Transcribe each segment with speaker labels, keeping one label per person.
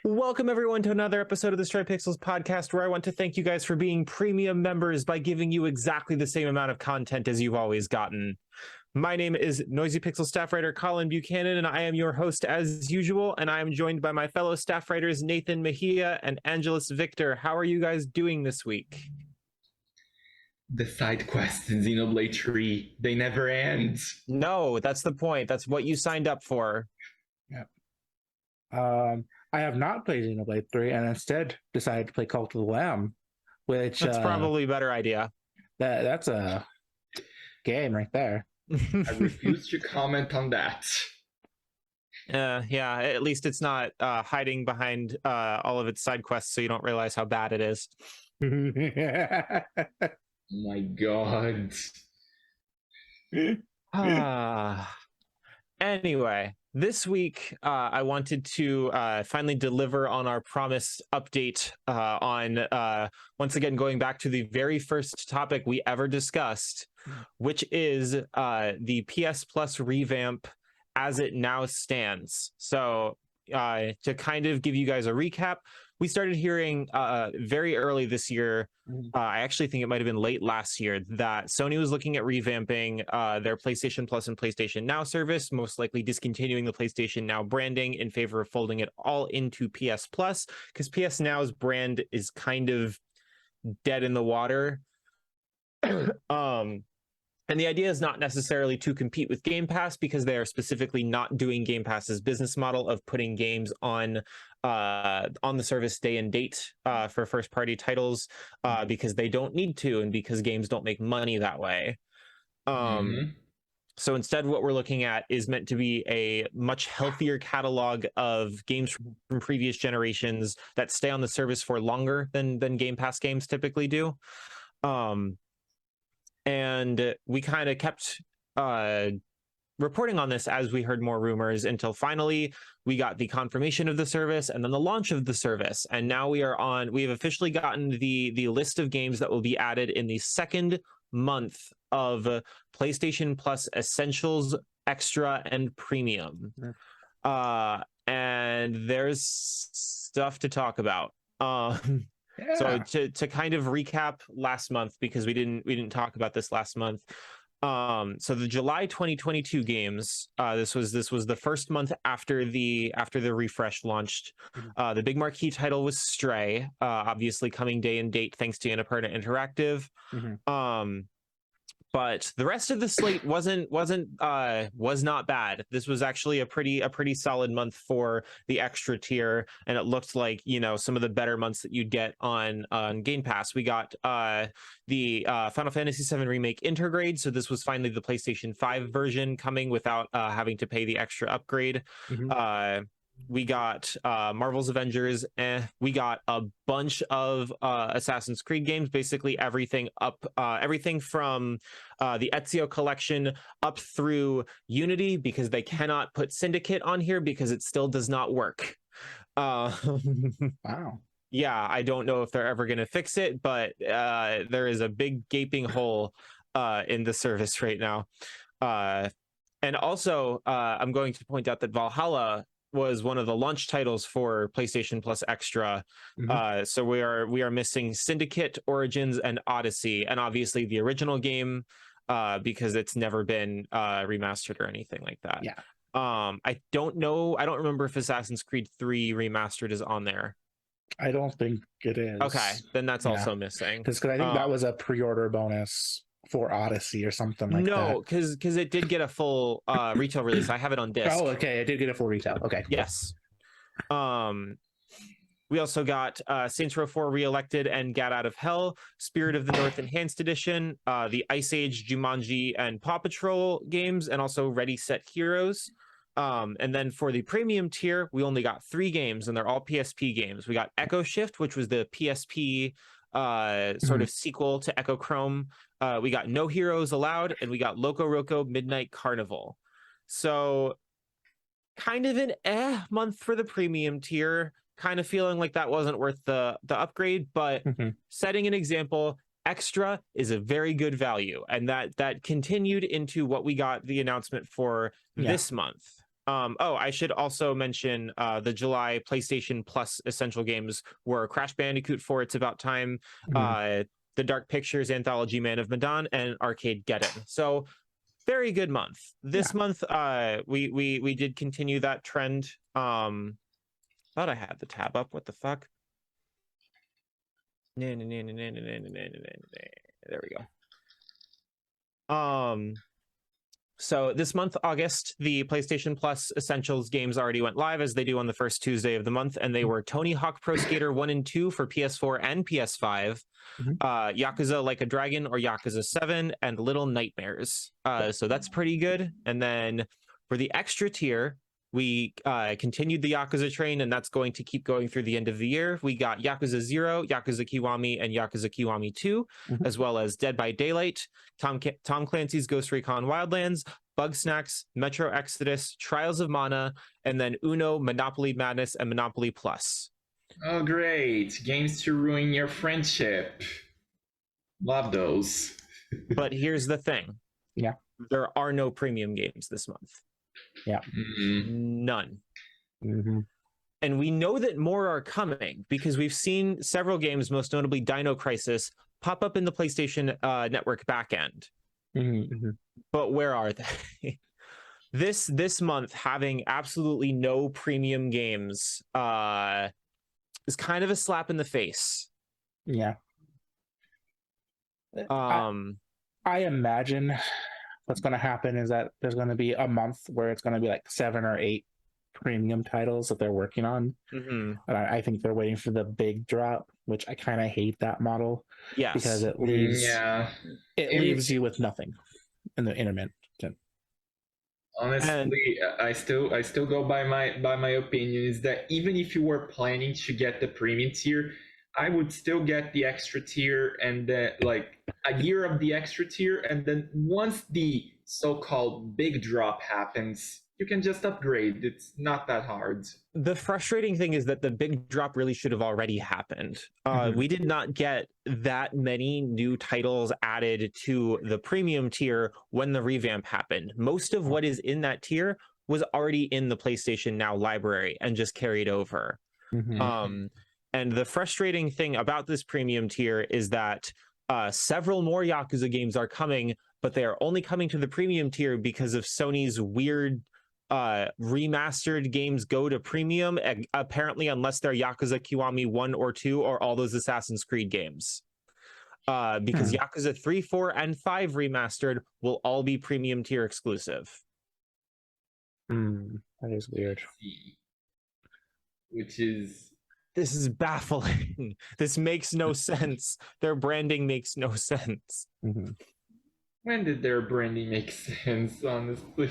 Speaker 1: Welcome everyone to another episode of the Stray Pixels podcast, where I want to thank you guys for being premium members by giving you exactly the same amount of content as you've always gotten. My name is Noisy Pixel staff writer Colin Buchanan, and I am your host as usual, and I am joined by my fellow staff writers Nathan Mejia and Angelus Victor. How are you guys doing this week?
Speaker 2: The side quests in Xenoblade 3, they never end.
Speaker 1: No, that's the point. That's what you signed up for.
Speaker 3: Yep. I have not played Xenoblade 3 and instead decided to play Cult of the Lamb, which
Speaker 1: That's probably a better idea.
Speaker 3: That's a game right there.
Speaker 2: I refuse to comment on that.
Speaker 1: Yeah, at least it's not hiding behind all of its side quests, so you don't realize how bad it is.
Speaker 2: Oh my god.
Speaker 1: Anyway, this week I wanted to finally deliver on our promised update on once again going back to the very first topic we ever discussed, which is the PS Plus revamp as it now stands. So to kind of give you guys a recap, we started hearing very early this year, I actually think it might have been late last year, that Sony was looking at revamping their PlayStation Plus and PlayStation Now service, most likely discontinuing the PlayStation Now branding in favor of folding it all into PS Plus, because PS Now's brand is kind of dead in the water. And the idea is not necessarily to compete with Game Pass, because they are specifically not doing Game Pass's business model of putting games on the service day and date for first-party titles, because they don't need to, and because games don't make money that way. So instead, what we're looking at is meant to be a much healthier catalog of games from previous generations that stay on the service for longer than Game Pass games typically do. And we kind of kept reporting on this as we heard more rumors, until finally we got the confirmation of the service and then the launch of the service. And now we have officially gotten the list of games that will be added in the second month of PlayStation Plus Essentials, Extra, and Premium. And there's stuff to talk about. So to kind of recap last month, because we didn't talk about this last month. So the July 2022 games, this was the first month after the refresh launched. The big marquee title was Stray, obviously coming day and date thanks to Annapurna Interactive. But the rest of the slate was not bad. This was actually a pretty solid month for the extra tier, and it looked like, you know, some of the better months that you'd get on Game Pass. We got the Final Fantasy VII Remake Intergrade, so this was finally the PlayStation 5 version coming without having to pay the extra upgrade. We got Marvel's Avengers, we got a bunch of Assassin's Creed games, basically everything from the Ezio collection up through Unity, because they cannot put Syndicate on here because it still does not work.
Speaker 3: Wow.
Speaker 1: Yeah, I don't know if they're ever going to fix it, but there is a big gaping hole in the service right now. And also, I'm going to point out that Valhalla was one of the launch titles for PlayStation Plus Extra. So we are missing Syndicate, Origins, and Odyssey, and obviously the original game, because it's never been remastered or anything like that.
Speaker 3: Yeah.
Speaker 1: I don't remember if Assassin's Creed 3 Remastered is on there.
Speaker 3: I don't think it is.
Speaker 1: Okay, then that's also missing.
Speaker 3: Because I think that was a pre-order bonus for Odyssey or something like that.
Speaker 1: No, because it did get a full retail release. I have it on disc.
Speaker 3: Oh, okay. It did get a full retail. Okay.
Speaker 1: Yes. We also got Saints Row 4 Reelected and Gat Out of Hell, Spirit of the North Enhanced Edition, the Ice Age, Jumanji, and Paw Patrol games, and also Ready Set Heroes. And then for the premium tier, we only got 3 games, and they're all PSP games. We got Echo Shift, which was the PSP sort of sequel to Echo Chrome. We got No Heroes Allowed, and we got Loco Roco Midnight Carnival. So kind of an month for the premium tier, kind of feeling like that wasn't worth the upgrade, but setting an example, Extra is a very good value, and that continued into what we got the announcement for this month. I should also mention the July PlayStation Plus essential games were Crash Bandicoot 4, It's About Time, the Dark Pictures anthology Man of Medan, and Arcade Geddon. So very good month. This month, we did continue that trend. Thought I had the tab up. What the fuck? There we go. So this month, August, the PlayStation Plus Essentials games already went live, as they do on the first Tuesday of the month, and they were Tony Hawk Pro Skater 1 and 2 for PS4 and PS5, Yakuza Like a Dragon or Yakuza 7, and Little Nightmares. So that's pretty good. And then for the extra tier, we continued the Yakuza train, and that's going to keep going through the end of the year. We got Yakuza 0, Yakuza Kiwami, and Yakuza Kiwami 2, as well as Dead by Daylight, Tom Clancy's Ghost Recon Wildlands, Bugsnax, Metro Exodus, Trials of Mana, and then Uno, Monopoly Madness, and Monopoly Plus.
Speaker 2: Oh, great. Games to ruin your friendship. Love those.
Speaker 1: But here's the thing.
Speaker 3: Yeah.
Speaker 1: There are no premium games this month.
Speaker 3: Yeah.
Speaker 1: None. And we know that more are coming because we've seen several games, most notably Dino Crisis, pop up in the PlayStation Network backend. But where are they? This month, having absolutely no premium games is kind of a slap in the face.
Speaker 3: Yeah. I imagine what's going to happen is that there's going to be a month where it's going to be like 7 or 8 premium titles that they're working on. And I think they're waiting for the big drop, which I kind of hate that model.
Speaker 1: Yes.
Speaker 3: Because it leaves leaves you with nothing in the intermittent.
Speaker 2: Honestly, I still go by my opinion is that even if you were planning to get the premium tier, I would still get the extra tier and like a year of the extra tier, and then once the so-called big drop happens, you can just upgrade. It's not that hard.
Speaker 1: The frustrating thing is that the big drop really should have already happened. We did not get that many new titles added to the premium tier when the revamp happened. Most of what is in that tier was already in the PlayStation Now library and just carried over. And the frustrating thing about this premium tier is that several more Yakuza games are coming, but they are only coming to the premium tier because of Sony's weird remastered games go to premium, apparently, unless they're Yakuza Kiwami 1 or 2 or all those Assassin's Creed games. Because Yakuza 3, 4, and 5 remastered will all be premium tier exclusive.
Speaker 3: That is weird.
Speaker 1: This is baffling. This makes no sense. Their branding makes no sense.
Speaker 2: When did their branding make sense, honestly?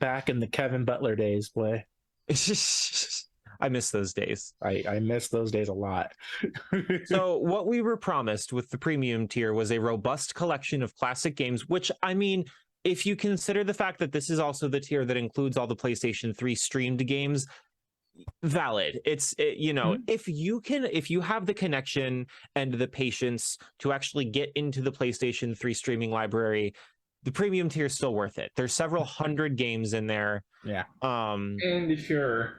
Speaker 3: Back in the Kevin Butler days, boy.
Speaker 1: I miss those days.
Speaker 3: I miss those days a lot.
Speaker 1: So what we were promised with the premium tier was a robust collection of classic games, which, I mean, if you consider the fact that this is also the tier that includes all the PlayStation 3 streamed games, valid. If you have the connection and the patience to actually get into the PlayStation 3 streaming library, the premium tier is still worth it. There's several hundred games in there.
Speaker 2: And if you're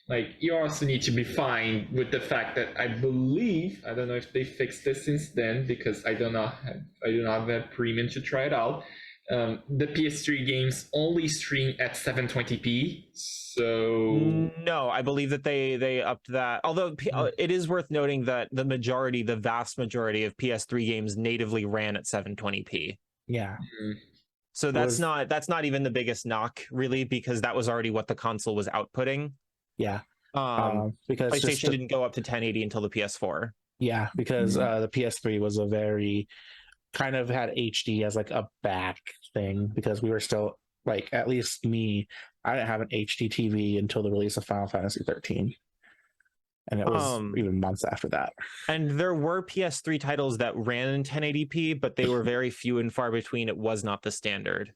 Speaker 2: like, you also need to be fine with the fact that I don't know if they fixed this since then, because I do not have premium to try it out. The PS3 games only stream at 720p. So
Speaker 1: no, I believe that they upped that. Although it is worth noting that the vast majority of PS3 games natively ran at 720p. So that's not even the biggest knock, really, because that was already what the console was outputting. Because PlayStation didn't go up to 1080 until the PS4.
Speaker 3: Because the PS3 was a very kind of had HD as like a back thing, because we were still, like, at least me, I didn't have an HD TV until the release of Final Fantasy 13, and it was even months after that. And
Speaker 1: there were PS3 titles that ran in 1080p, but they were very few and far between. It was not the standard.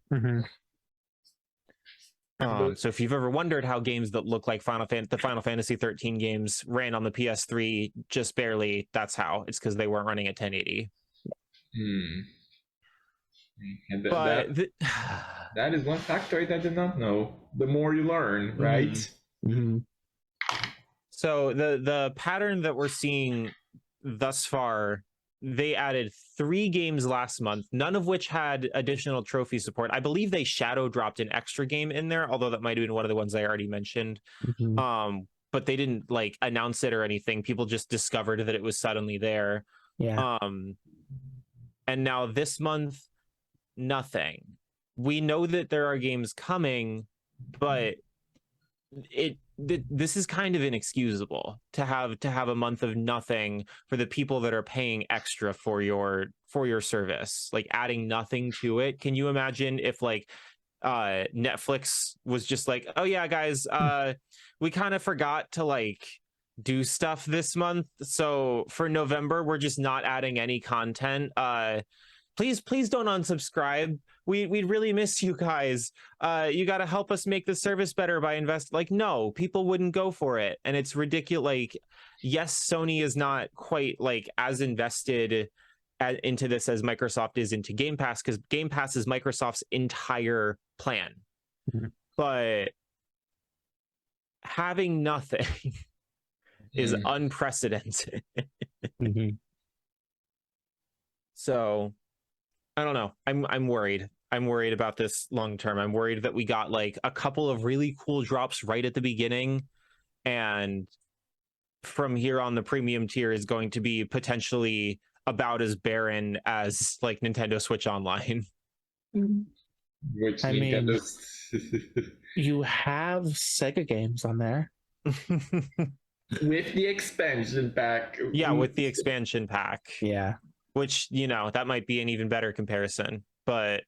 Speaker 1: So if you've ever wondered how games that look like the Final Fantasy 13 games ran on the PS3 just barely, that's how. It's because they weren't running at 1080.
Speaker 2: And
Speaker 1: But
Speaker 2: that is one factoid I did not know. The more you learn, right?
Speaker 3: Mm-hmm.
Speaker 1: So the pattern that we're seeing thus far, they added 3 games last month, none of which had additional trophy support. I believe they shadow dropped an extra game in there, although that might have been one of the ones I already mentioned.
Speaker 3: Mm-hmm.
Speaker 1: But they didn't like announce it or anything. People just discovered that it was suddenly there.
Speaker 3: Yeah.
Speaker 1: And now this month, nothing. We know that there are games coming, but this is kind of inexcusable to have a month of nothing for the people that are paying extra for your service, like adding nothing to it. Can you imagine if like Netflix was just like, oh yeah guys, we kind of forgot to like do stuff this month, so for November we're just not adding any content. Please don't unsubscribe. We'd really miss you guys. You got to help us make the service better by invest. Like, no, people wouldn't go for it, and it's ridiculous. Like, yes, Sony is not quite like as invested into this as Microsoft is into Game Pass, because Game Pass is Microsoft's entire plan.
Speaker 3: Mm-hmm.
Speaker 1: But having nothing is unprecedented.
Speaker 3: Mm-hmm.
Speaker 1: So I don't know. I'm worried. I'm worried about this long term. I'm worried that we got like a couple of really cool drops right at the beginning, and from here on the premium tier is going to be potentially about as barren as like Nintendo Switch Online.
Speaker 2: Which
Speaker 3: I mean,
Speaker 2: Nintendo's
Speaker 3: you have Sega games on there.
Speaker 2: with the expansion pack.
Speaker 1: Yeah, with the expansion pack.
Speaker 3: Yeah.
Speaker 1: Which, you know, that might be an even better comparison. But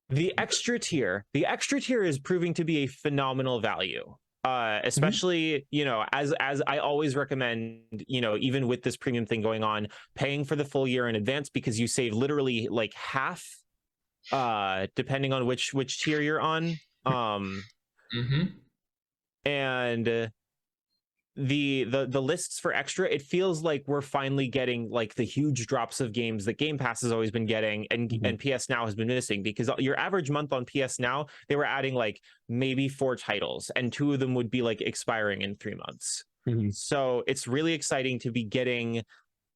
Speaker 1: the extra tier is proving to be a phenomenal value. Especially, you know, as I always recommend, you know, even with this premium thing going on, paying for the full year in advance, because you save literally like half, depending on which tier you're on. And the lists for extra, it feels like we're finally getting like the huge drops of games that Game Pass has always been getting, and PS Now has been missing, because your average month on PS Now, they were adding like maybe 4 titles, and 2 of them would be like expiring in 3 months. So it's really exciting to be getting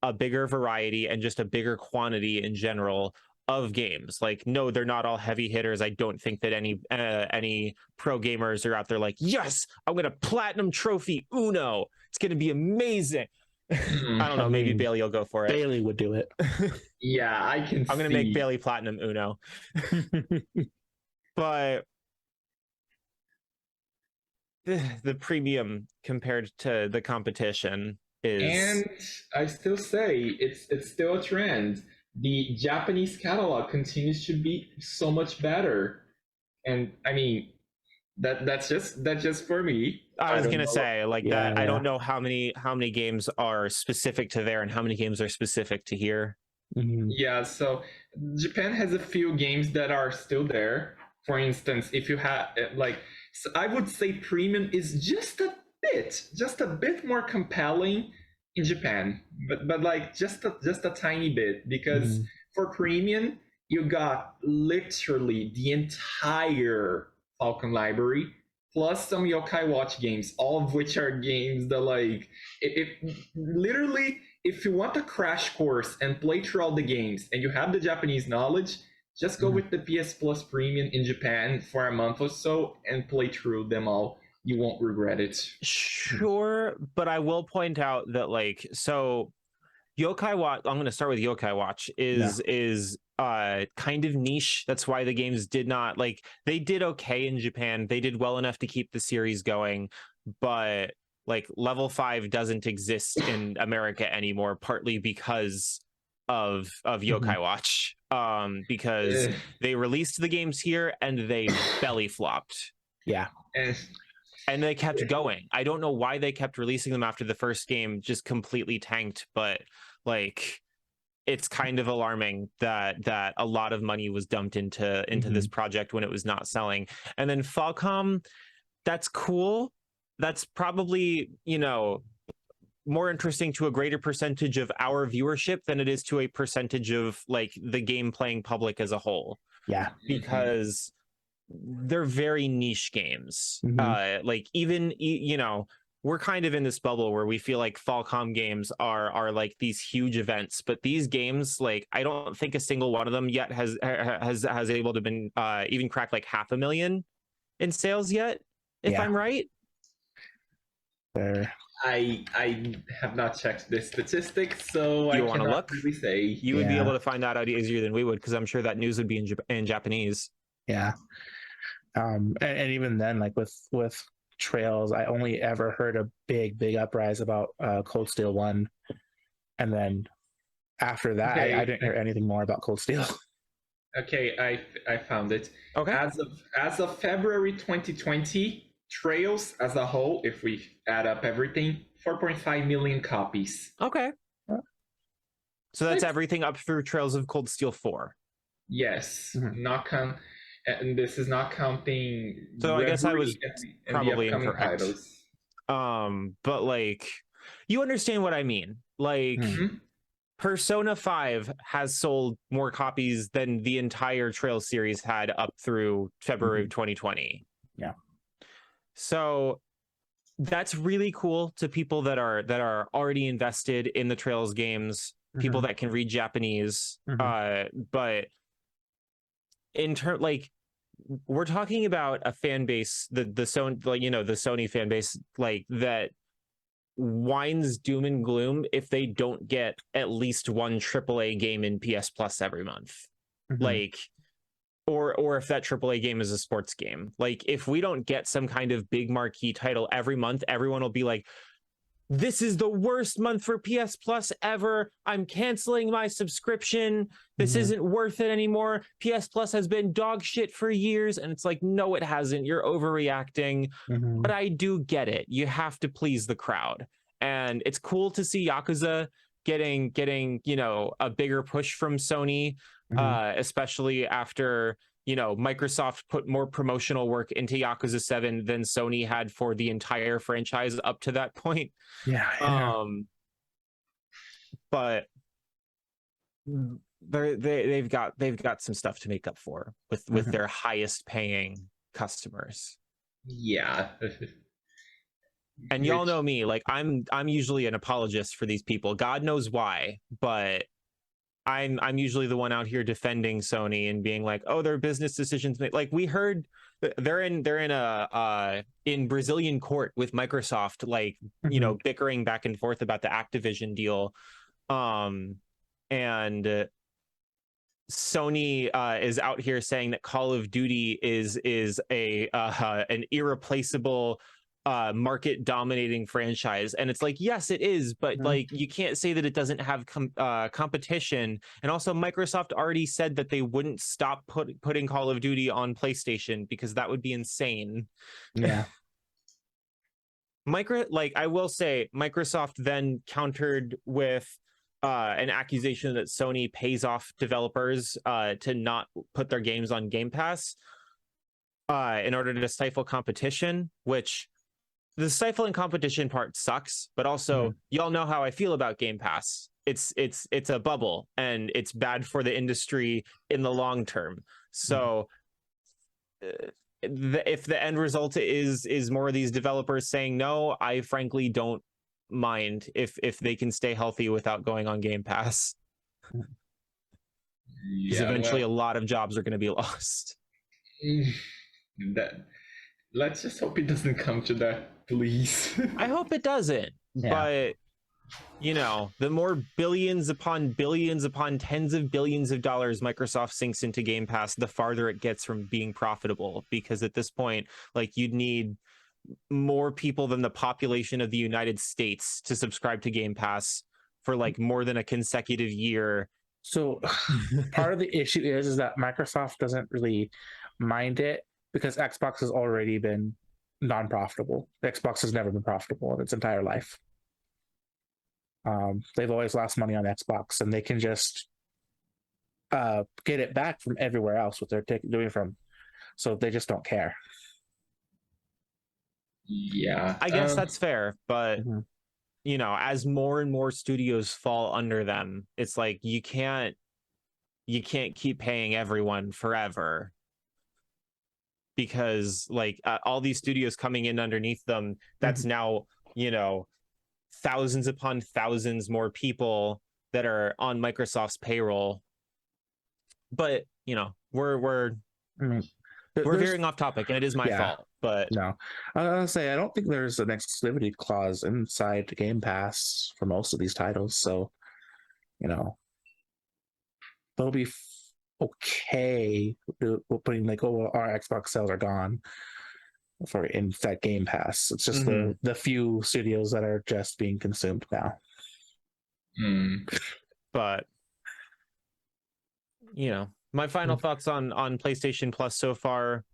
Speaker 1: a bigger variety and just a bigger quantity in general of games. Like, no, they're not all heavy hitters. I don't think that any pro gamers are out there like, yes, I'm gonna platinum trophy Uno, it's gonna be amazing. I don't know, maybe Bailey will go for it.
Speaker 3: Bailey would do it.
Speaker 2: Yeah, I'm
Speaker 1: gonna make Bailey platinum Uno. But the premium compared to the competition is,
Speaker 2: and I still say it's still a trend. The Japanese catalog continues to be so much better, and I mean that's just for me.
Speaker 1: I was gonna say like that. Yeah. I don't know how many games are specific to there and how many games are specific to here.
Speaker 2: Yeah, so Japan has a few games that are still there. For instance, if you have like, so I would say premium is just a bit more compelling in Japan, but like just a tiny bit, because for premium you got literally the entire Falcon library plus some Yokai Watch games, all of which are games that like if literally if you want a crash course and play through all the games and you have the Japanese knowledge, just go with the PS Plus Premium in Japan for a month or so and play through them all. You won't regret it.
Speaker 1: Sure, but I will point out that like, so Yokai Watch, I'm going to start with Yokai Watch, is kind of niche. That's why the games did not, like, they did okay in Japan. They did well enough to keep the series going, but like level 5 doesn't exist in America anymore, partly because of Yokai Watch, because they released the games here and they belly flopped.
Speaker 3: Yeah.
Speaker 1: And they kept going. I don't know why they kept releasing them after the first game just completely tanked, but like it's kind of alarming that a lot of money was dumped into this project when it was not selling. And then Falcom, that's cool. That's probably, you know, more interesting to a greater percentage of our viewership than it is to a percentage of like the game playing public as a whole.
Speaker 3: Yeah.
Speaker 1: Because they're very niche games. Like even we're kind of in this bubble where we feel like Falcom games are like these huge events, but these games, like I don't think a single one of them yet has able to been even crack like 500,000 in sales yet, if I'm right.
Speaker 2: I have not checked the statistics, so
Speaker 1: you
Speaker 2: I
Speaker 1: want to
Speaker 2: cannot
Speaker 1: look?
Speaker 2: really say.
Speaker 1: You would be able to find that out easier than we would, because I'm sure that news would be in Japanese.
Speaker 3: Yeah. And even then, like with Trails, I only ever heard a big uprise about Cold Steel 1, and then after that, I didn't hear anything more about Cold Steel.
Speaker 2: Okay, I found it.
Speaker 1: Okay.
Speaker 2: As of February 2020, Trails as a whole, if we add up everything, 4.5 million copies.
Speaker 1: Okay. So that's everything up through Trails of Cold Steel 4.
Speaker 2: Yes, and this is not counting.
Speaker 1: So I guess I was probably
Speaker 2: the
Speaker 1: incorrect.
Speaker 2: titles.
Speaker 1: But like, you understand what I mean. Like, Persona 5 has sold more copies than the entire Trails series had up through February of 2020.
Speaker 3: Yeah.
Speaker 1: So that's really cool to people that are already invested in the Trails games, people that can read Japanese. But in turn, like, we're talking about a fan base, the Sony, like, the Sony fan base, like, that whines doom and gloom if they don't get at least one AAA game in PS Plus every month. Like, or if that AAA game is a sports game. Like, if we don't get some kind of big marquee title every month, everyone will be like, this is the worst month for PS Plus ever. I'm canceling my subscription. This isn't worth it anymore. PS Plus has been dog shit for years. And it's like, no, it hasn't. You're overreacting. But I do get it. You have to please the crowd. And it's cool to see Yakuza getting a bigger push from Sony, especially after Microsoft put more promotional work into Yakuza 7 than Sony had for the entire franchise up to that point. But they've got some stuff to make up for with their highest paying customers.
Speaker 2: Yeah.
Speaker 1: And y'all know me, like I'm usually an apologist for these people. God knows why, but I'm usually the one out here defending Sony and being like, oh, their business decisions made. Like, we heard they're in Brazilian court with Microsoft, like, bickering back and forth about the Activision deal. And Sony is out here saying that Call of Duty is an irreplaceable market dominating franchise, and it's like, yes, it is, but like, you can't say that it doesn't have competition. And also, Microsoft already said that they wouldn't stop putting Call of Duty on PlayStation because that would be insane. I will say, Microsoft then countered with an accusation that Sony pays off developers to not put their games on Game Pass in order to stifle competition, which the stifling competition part sucks, but also y'all know how I feel about Game Pass. It's a bubble, and it's bad for the industry in the long term. So if the end result is more of these developers saying no, I frankly don't mind if they can stay healthy without going on Game Pass. Because eventually a lot of jobs are going to be lost.
Speaker 2: Let's just hope it doesn't come to that, please.
Speaker 1: I hope it doesn't. But the more billions upon tens of billions of dollars Microsoft sinks into Game Pass, the farther it gets from being profitable. Because at this point, like, you'd need more people than the population of the United States to subscribe to Game Pass for like more than a consecutive year.
Speaker 3: So part of the issue is that Microsoft doesn't really mind it, because Xbox has already been non-profitable. Xbox has never been profitable in its entire life. They've always lost money on Xbox, and they can just get it back from everywhere else what they're doing from. So they just don't care.
Speaker 2: Yeah,
Speaker 1: I guess that's fair, but as more and more studios fall under them, it's like you can't keep paying everyone forever, because like all these studios coming in underneath them, that's now thousands upon thousands more people that are on Microsoft's payroll. But we're veering off topic, and it is my fault. But
Speaker 3: no, I was gonna say I don't think there's an exclusivity clause inside Game Pass for most of these titles, so they'll be okay putting like, oh, our Xbox sales are gone for in that Game Pass. It's just the few studios that are just being consumed now.
Speaker 1: But my final thoughts on PlayStation Plus so far.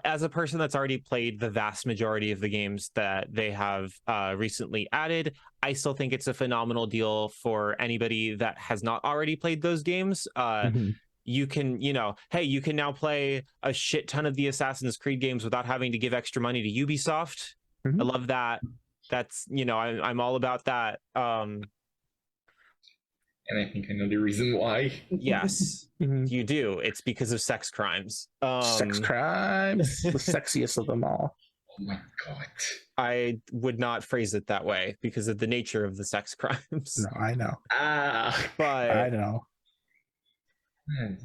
Speaker 1: As a person that's already played the vast majority of the games that they have recently added, I still think it's a phenomenal deal for anybody that has not already played those games. You can, you can now play a shit ton of the Assassin's Creed games without having to give extra money to Ubisoft. I love that. That's, I'm all about that.
Speaker 2: And I think I know the reason why.
Speaker 1: Yes, you do. It's because of sex crimes.
Speaker 3: Sex crimes, the sexiest of them all.
Speaker 2: Oh my god.
Speaker 1: I would not phrase it that way because of the nature of the sex crimes.
Speaker 3: No, I know.
Speaker 1: But
Speaker 3: I know.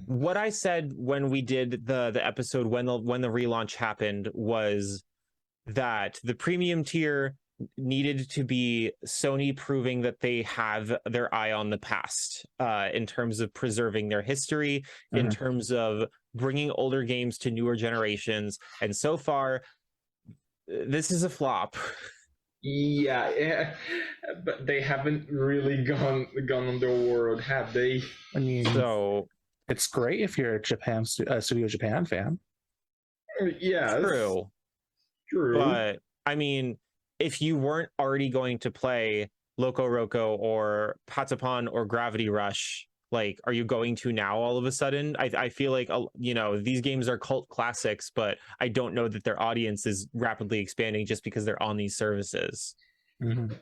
Speaker 1: What I said when we did the episode when the relaunch happened was that the premium tier needed to be Sony proving that they have their eye on the past in terms of preserving their history, in terms of bringing older games to newer generations. And so far, this is a flop.
Speaker 2: Yeah, but they haven't really gone on the world, have they?
Speaker 3: I mean,
Speaker 1: so
Speaker 3: it's great if you're a Studio Japan fan.
Speaker 2: Yeah,
Speaker 1: true. But I mean, if you weren't already going to play Loco Roco or Patapon or Gravity Rush, like, are you going to now all of a sudden? I feel like, these games are cult classics, but I don't know that their audience is rapidly expanding just because they're on these services.
Speaker 2: And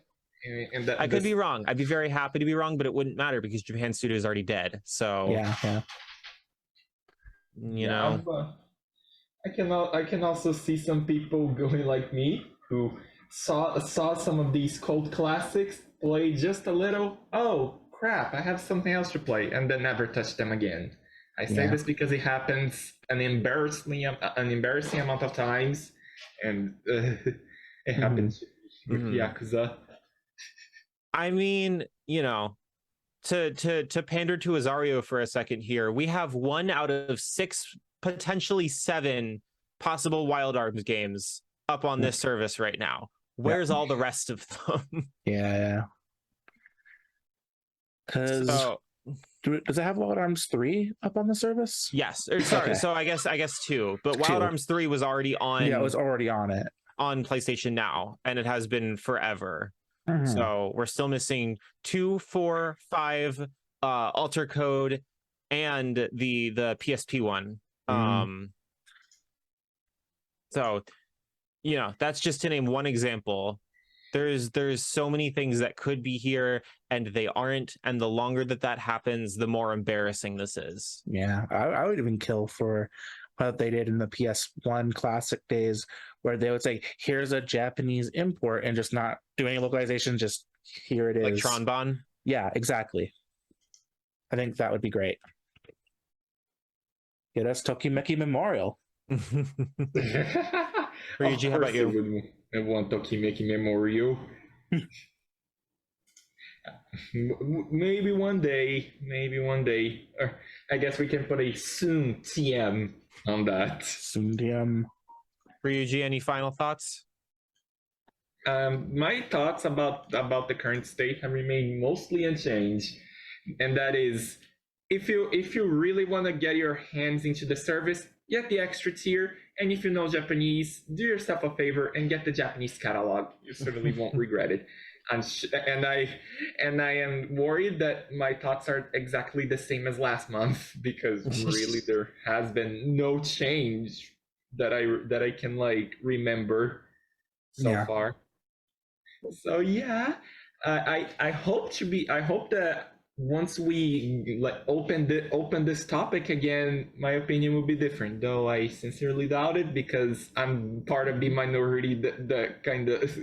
Speaker 1: I could be wrong. I'd be very happy to be wrong, but it wouldn't matter because Japan Studio is already dead. So
Speaker 3: yeah.
Speaker 2: I can also see some people going like me who saw some of these cult classics, play just a little, oh crap, I have something else to play, and then never touch them again. I say this because it happens an embarrassing amount of times, and it happens with Yakuza.
Speaker 1: I mean, to pander to Azario for a second here, we have 1 out of 6, potentially 7 possible Wild Arms games up on this service right now. Where's all the rest of them?
Speaker 3: Yeah. Because does it have Wild Arms 3 up on the service?
Speaker 1: Yes. Sorry. Okay. So I guess 2. But Wild Arms 3 was already on.
Speaker 3: Yeah, it was already on it
Speaker 1: on PlayStation Now, and it has been forever. So we're still missing 2, 4, 5, Alter Code, and the PSP one. So, that's just to name one example. There's so many things that could be here and they aren't, and the longer that happens, the more embarrassing this is.
Speaker 3: Yeah, I would even kill for what they did in the PS1 classic days, where they would say, here's a Japanese import, and just not doing localization, just here it is.
Speaker 1: Like Tronbon?
Speaker 3: Yeah, exactly. I think that would be great. Yeah, that's Tokimeki Memorial.
Speaker 1: Ryuji, how about you?
Speaker 2: I want Tokimeki Memorial. Maybe one day. I guess we can put a soon TM on that.
Speaker 3: Soon TM.
Speaker 1: Ryuji, any final thoughts?
Speaker 2: My thoughts about the current state have remained mostly unchanged, and that is, if you really want to get your hands into the service, get the extra tier, and if you know Japanese, do yourself a favor and get the Japanese catalog. You certainly won't regret it. And I am worried that my thoughts are exactly the same as last month, because really there has been no change that I can remember so far. So yeah, I hope to be. I hope that once we like open this topic again, my opinion will be different. Though I sincerely doubt it because I'm part of the minority that kind of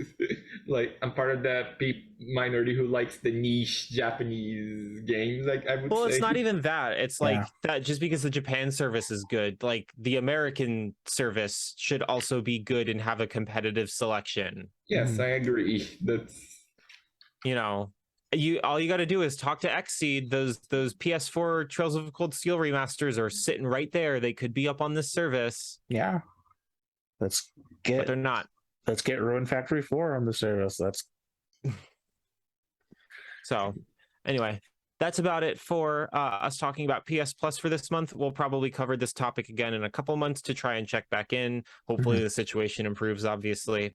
Speaker 2: like I'm part of that minority who likes the niche Japanese games. Like I would
Speaker 1: Well, it's
Speaker 2: say.
Speaker 1: not even that. It's
Speaker 3: Yeah.
Speaker 1: like that just because the Japan service is good, like the American service should also be good and have a competitive selection.
Speaker 2: Yes, I agree. That's
Speaker 1: You know, all you got to do is talk to Xseed. Those PS4 Trails of Cold Steel remasters are sitting right there. They could be up on this service.
Speaker 3: Yeah. Let's
Speaker 1: but they're not.
Speaker 3: Let's get Ruin Factory 4 on the service. That's
Speaker 1: so anyway. That's about it for us talking about PS Plus for this month. We'll probably cover this topic again in a couple months to try and check back in. Hopefully the situation improves, obviously.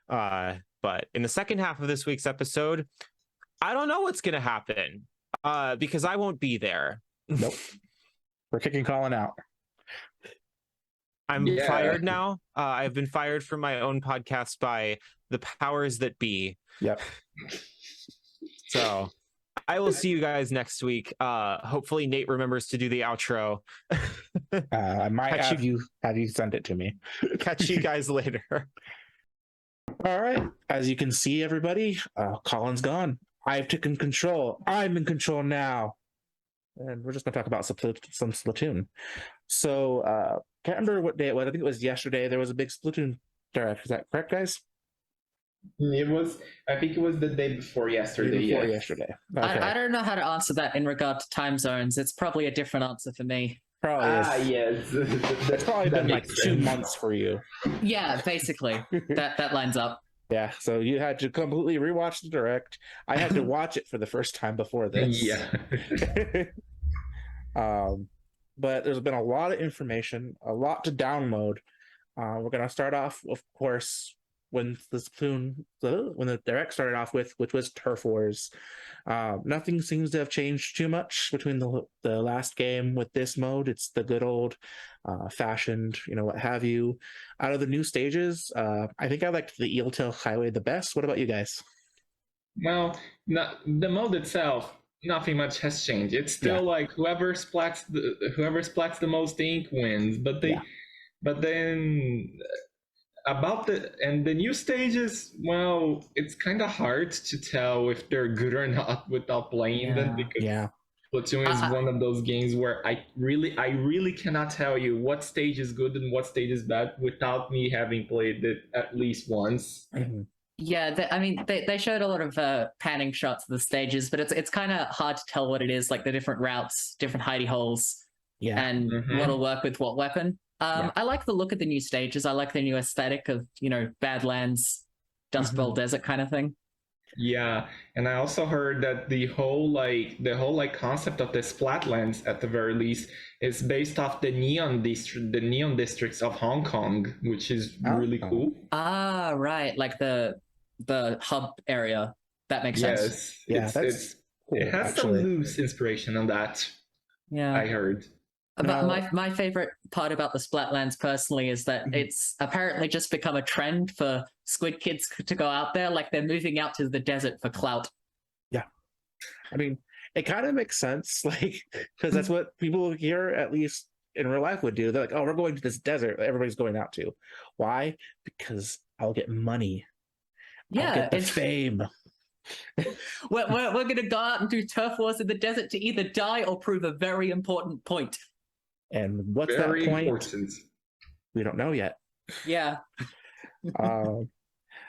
Speaker 1: But in the second half of this week's episode, I don't know what's going to happen because I won't be there.
Speaker 3: Nope. We're kicking Colin out.
Speaker 1: I'm fired now. I've been fired from my own podcast by the powers that be.
Speaker 3: Yep.
Speaker 1: So I will see you guys next week. Hopefully Nate remembers to do the outro.
Speaker 3: I might have you send it to me.
Speaker 1: Catch you guys later.
Speaker 3: All right. As you can see, everybody, Colin's gone. I've taken control. I'm in control now. And we're just going to talk about some Splatoon. So, can't remember what day it was. I think it was yesterday. There was a big Splatoon direct. Is that correct, guys?
Speaker 2: It was. I think it was the day before yesterday.
Speaker 3: Yesterday. Okay.
Speaker 4: I don't know how to answer that in regard to time zones. It's probably a different answer for me.
Speaker 3: Probably is.
Speaker 2: Yes.
Speaker 3: It's probably been like 2 months for you.
Speaker 4: Yeah, basically. that lines up.
Speaker 3: Yeah, so you had to completely rewatch the direct. I had to watch it for the first time before this.
Speaker 2: Yeah.
Speaker 3: But there's been a lot of information, a lot to download. We're gonna start off, of course, when the direct started off with, which was Turf Wars. Nothing seems to have changed too much between the last game with this mode. It's the good old fashioned, what have you. Out of the new stages, I think I liked the Eeltail Highway the best. What about you guys?
Speaker 2: Well, the mode itself, nothing much has changed. It's still like whoever splats the most ink wins. But then about the new stages, well, it's kind of hard to tell if they're good or not without playing them, because Splatoon is one of those games where I really cannot tell you what stage is good and what stage is bad without me having played it at least once.
Speaker 3: Mm-hmm.
Speaker 4: Yeah, they showed a lot of panning shots of the stages, but it's kind of hard to tell what it is, like the different routes, different hidey holes, and what'll work with what weapon. I like the look of the new stages. I like the new aesthetic of, Badlands, Dust Bowl Desert kind of thing.
Speaker 2: Yeah, and I also heard that the whole concept of the Splatlands, at the very least, is based off the neon districts of Hong Kong, which is really cool.
Speaker 4: Ah, right, like the hub area. That makes sense.
Speaker 2: Yes, cool, it has some loose inspiration on that.
Speaker 4: Yeah,
Speaker 2: I heard.
Speaker 4: But my favorite part about the Splatlands personally is that it's apparently just become a trend for squid kids to go out there. Like they're moving out to the desert for clout.
Speaker 3: Yeah. I mean, it kind of makes sense, like, because that's what people here, at least in real life, would do. They're like, oh, we're going to this desert that everybody's going out to. Why? Because I'll get money.
Speaker 4: Yeah.
Speaker 3: I'll get the fame.
Speaker 4: we're going to go out and do turf wars in the desert to either die or prove a very important point.
Speaker 3: And what's
Speaker 2: very
Speaker 3: that point?
Speaker 2: Important.
Speaker 3: We don't know yet.
Speaker 4: Yeah.
Speaker 3: And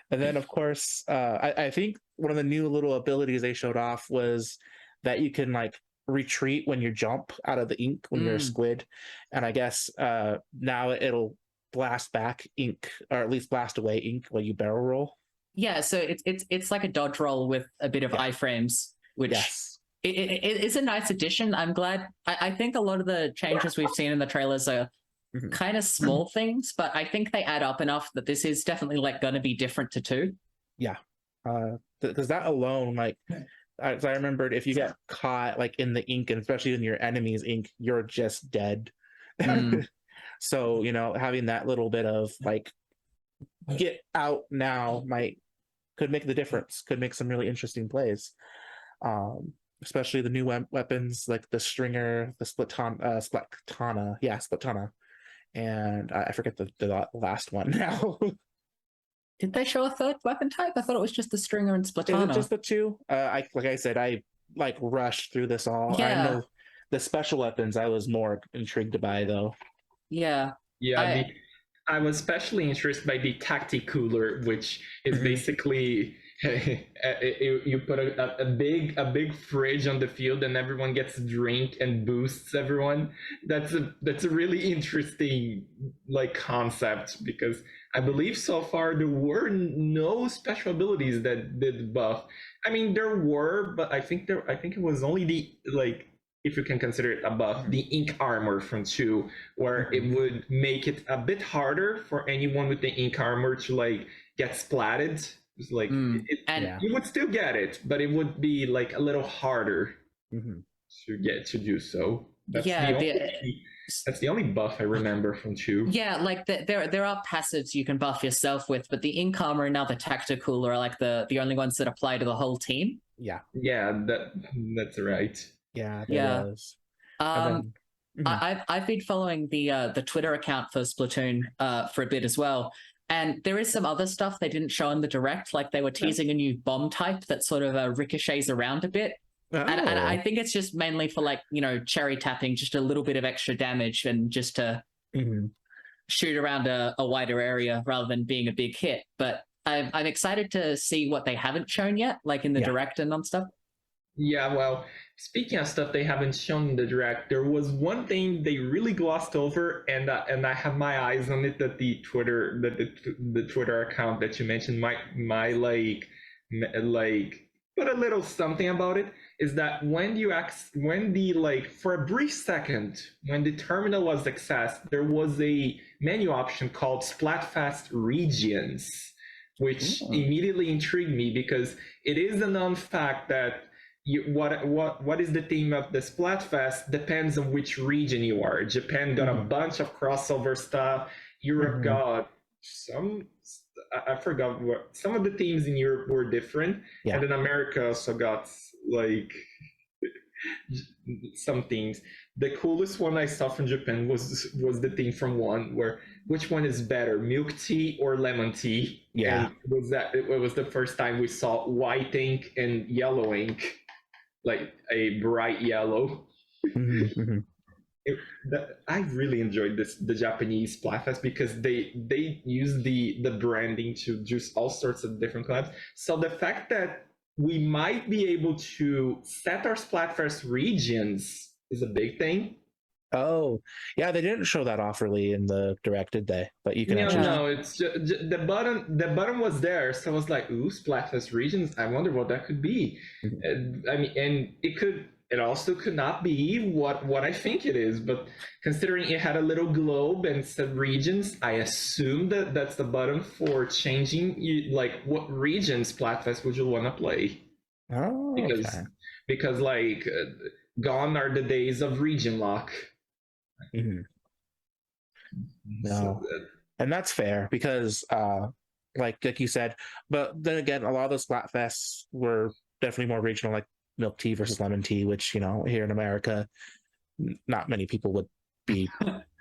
Speaker 3: then, of course, I think one of the new little abilities they showed off was that you can like retreat when you jump out of the ink when you're a squid. And I guess now it'll blast back ink, or at least blast away ink when you barrel roll.
Speaker 4: Yeah, so it's like a dodge roll with a bit of iframes, which it's a nice addition. I'm glad. I think a lot of the changes we've seen in the trailers are kind of small things, but I think they add up enough that this is definitely like going to be different to 2.
Speaker 3: Yeah, because that alone, like, as I remembered, if you get caught like in the ink, and especially in your enemy's ink, you're just dead. So having that little bit of like get out now might could make the difference. Could make some really interesting plays. Especially the new weapons like the Stringer, the Splatana, and I forget the last one now.
Speaker 4: Did they show a third weapon type? I thought it was just the Stringer and
Speaker 3: Is
Speaker 4: Splatana.
Speaker 3: it just the two? Like I said, I like rushed through this all.
Speaker 4: Yeah.
Speaker 3: I know the special weapons I was more intrigued by though.
Speaker 4: Yeah.
Speaker 2: I was especially interested by the tactic cooler, which is basically you put a big fridge on the field and everyone gets a drink and boosts everyone. That's a really interesting like concept, because I believe so far there were no special abilities that did buff. I mean, there were, but I think it was only the, like, if you can consider it a buff, the ink armor from 2, where it would make it a bit harder for anyone with the ink armor to like get splatted. It's like you would still get it, but it would be like a little harder to get to do so. That's the only buff I remember from 2.
Speaker 4: Yeah, like there are passives you can buff yourself with, but the ink armor and now the tactical are like the only ones that apply to the whole team.
Speaker 3: Yeah,
Speaker 2: that's right.
Speaker 3: Yeah, there was.
Speaker 4: I've been following the Twitter account for Splatoon for a bit as well, and there is some other stuff they didn't show in the direct. Like they were teasing a new bomb type that sort of ricochets around a bit. And I think it's just mainly for like, cherry tapping, just a little bit of extra damage and just to shoot around a wider area rather than being a big hit. But I'm excited to see what they haven't shown yet, like in the direct and on stuff.
Speaker 2: Yeah, well, speaking of stuff they haven't shown in the direct, there was one thing they really glossed over, and I have my eyes on it, that the Twitter account that you mentioned might like put a little something about it, is that for a brief second, when the terminal was accessed, there was a menu option called Splatfest Regions, which immediately intrigued me, because it is a known fact that what is the theme of the Splatfest depends on which region you are. Japan got a bunch of crossover stuff. Europe got I forgot what some of the themes in Europe were different, and then America also got like some themes. The coolest one I saw from Japan was the theme from 1, where which one is better, milk tea or lemon tea? And it was the first time we saw white ink and yellow ink, like a bright yellow. I really enjoyed the Japanese Splatfest, because they use the branding to juice all sorts of different collabs. So the fact that we might be able to set our Splatfest regions is a big thing.
Speaker 3: Oh, yeah, they didn't show that off really in the direct, did they? But you can
Speaker 2: no, it's just, the button was there, so I was like, ooh, Splatfest regions, I wonder what that could be. I mean, and it also could not be what I think it is, but considering it had a little globe and said regions, I assume that's the button for changing like what region Splatfest would you want to play. Because like gone are the days of region lock.
Speaker 3: No, and that's fair, because like you said, but then again, a lot of those Splatfests were definitely more regional, like milk tea versus lemon tea, which here in America not many people would be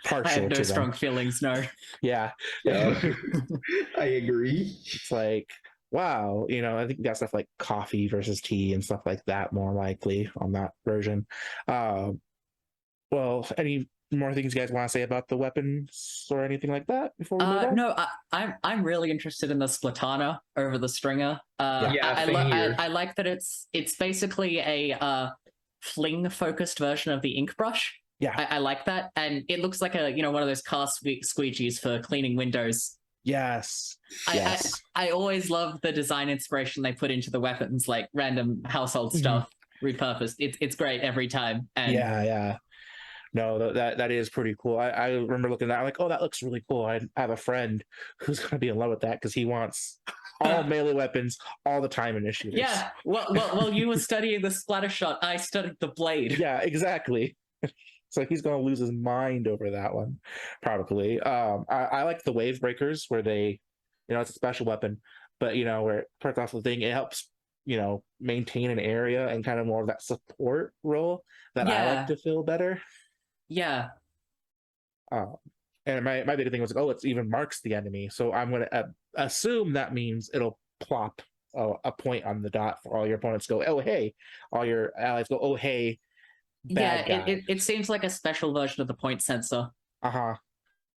Speaker 3: partial
Speaker 4: I have no
Speaker 3: to
Speaker 4: strong
Speaker 3: them.
Speaker 4: feelings, no.
Speaker 2: Yeah. I agree.
Speaker 3: It's like, wow, I think you got stuff like coffee versus tea and stuff like that more likely on that version. Well, any more things you guys want to say about the weapons or anything like that before we move on?
Speaker 4: No, I'm really interested in the Splatana over the Stringer. I like that it's basically a fling focused version of the ink brush.
Speaker 3: Yeah,
Speaker 4: I like that, and it looks like a one of those car squeegees for cleaning windows.
Speaker 3: Yes.
Speaker 4: I always love the design inspiration they put into the weapons, like random household stuff repurposed. It's great every time. And
Speaker 3: yeah. No, that is pretty cool. I remember looking at that, I'm like, oh, that looks really cool. I have a friend who's going to be in love with that, because he wants all melee weapons all the time in initiatives.
Speaker 4: Yeah, well, you were studying the splatter shot. I studied the blade.
Speaker 3: Yeah, exactly. So he's going to lose his mind over that one, probably. I like the wave breakers, where they it's a special weapon, but where it starts off the thing, it helps maintain an area and kind of more of that support role that I like to feel better.
Speaker 4: Yeah.
Speaker 3: And my big thing was like, oh, it even marks the enemy, so I'm going to assume that means it'll plop a point on the dot for all your opponents. Go, oh hey, all your allies go, oh hey, bad guy.
Speaker 4: It seems like a special version of the point sensor.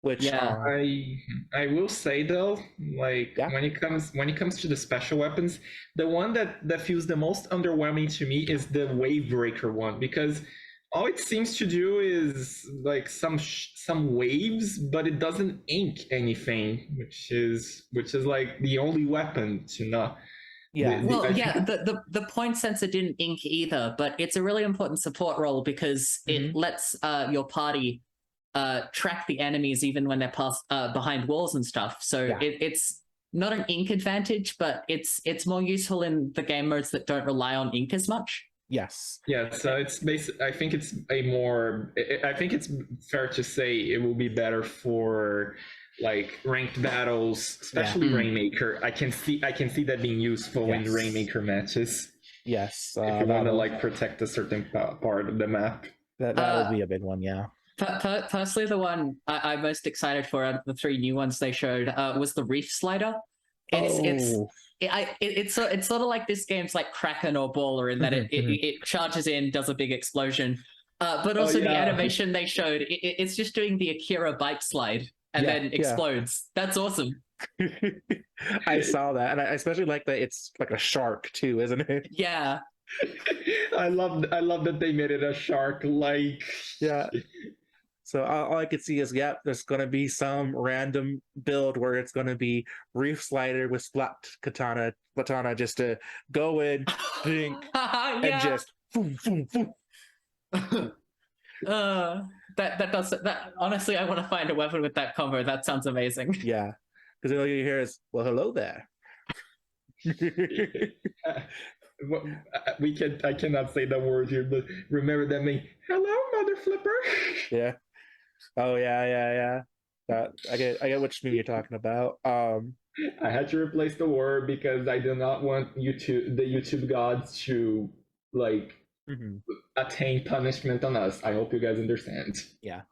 Speaker 3: Which
Speaker 2: I will say though, like when it comes to the special weapons, the one that feels the most underwhelming to me is the wave breaker one, because all it seems to do is like some waves, but it doesn't ink anything, which is like the only weapon to not.
Speaker 4: The point sensor didn't ink either, but it's a really important support role because it lets your party track the enemies even when they're behind walls and stuff. So it's not an ink advantage, but it's more useful in the game modes that don't rely on ink as much.
Speaker 3: Yes.
Speaker 2: Yeah, so it's I think it's fair to say it will be better for like ranked battles, especially Rainmaker. I can see that being useful in Rainmaker matches.
Speaker 3: Yes.
Speaker 2: If you want to like protect a certain part of the map.
Speaker 3: That would be a big one, yeah.
Speaker 4: Personally, the one I'm most excited for out of the 3 new ones they showed was the Reef Slider. It's sort of like this game's like Kraken or Baller in that it charges in, does a big explosion, but also the animation they showed, it's just doing the Akira bike slide and then explodes. That's awesome.
Speaker 3: I saw that, and I especially like that it's like a shark too, isn't it?
Speaker 4: Yeah.
Speaker 2: I love that they made it a shark like.
Speaker 3: Yeah. So all I could see is, there's going to be some random build where it's going to be Reef Slider with Splat Katana just to go in, drink, and just boom, boom, boom.
Speaker 4: That honestly, I want to find a weapon with that combo. That sounds amazing.
Speaker 3: Yeah, because all you hear is, well, hello there.
Speaker 2: I cannot say that word here, but remember that mean, hello, mother flipper.
Speaker 3: Yeah. Oh yeah. I get which movie you're talking about.
Speaker 2: I had to replace the word because I do not want the YouTube gods to like attain punishment on us. I hope you guys understand.
Speaker 3: Yeah,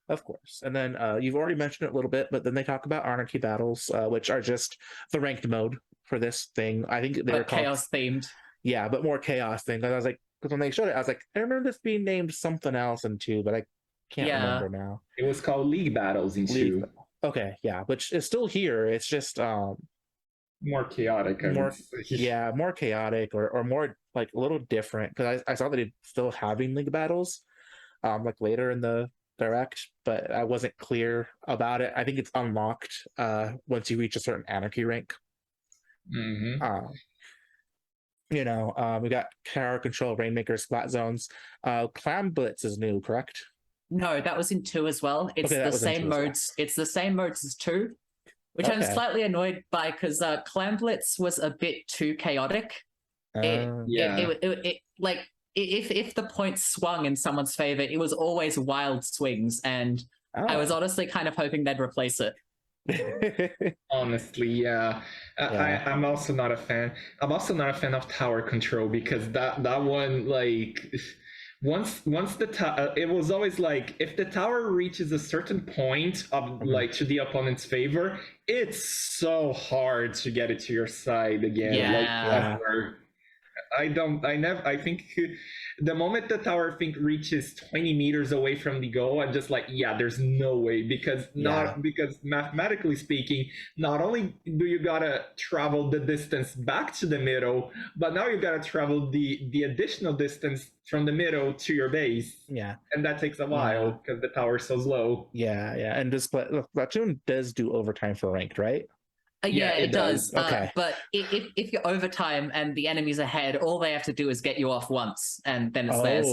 Speaker 3: of course. And then you've already mentioned it a little bit, but then they talk about Anarchy battles, which are just the ranked mode for this thing. I think they were
Speaker 4: chaos themed.
Speaker 3: Yeah, but more chaos themed. Because I was like, when they showed it, I was like, I remember this being named something else in 2, but I can't remember now.
Speaker 2: It was called League Battles in 2.
Speaker 3: Okay, yeah, which is still here. It's just
Speaker 2: more chaotic.
Speaker 3: More chaotic or more like a little different, because I saw that it's still having League Battles like later in the direct, but I wasn't clear about it. I think it's unlocked once you reach a certain Anarchy rank. We got Tower Control, Rainmaker, Splat Zones. Clam Blitz is new, correct?
Speaker 4: No, that was in 2 as well. It's the same modes. It's the same modes as 2, which I'm slightly annoyed by because Clam Blitz was a bit too chaotic. It like if the points swung in someone's favor, it was always wild swings, and I was honestly kind of hoping they'd replace it.
Speaker 2: Honestly, yeah. I'm also not a fan. I'm also not a fan of Tower Control because that one, like, once the it was always like, if the tower reaches a certain point of like to the opponent's favor, it's so hard to get it to your side again. I think the moment the tower reaches 20 meters away from the goal, I'm just like, there's no way, because mathematically speaking, not only do you gotta travel the distance back to the middle, but now you gotta travel the additional distance from the middle to your base.
Speaker 3: Yeah.
Speaker 2: And that takes a while because the tower's so slow.
Speaker 3: Yeah. And Splatoon does do overtime for ranked, right?
Speaker 4: It does.
Speaker 3: Okay.
Speaker 4: But if you're overtime and the enemy's ahead, all they have to do is get you off once, and then it's theirs.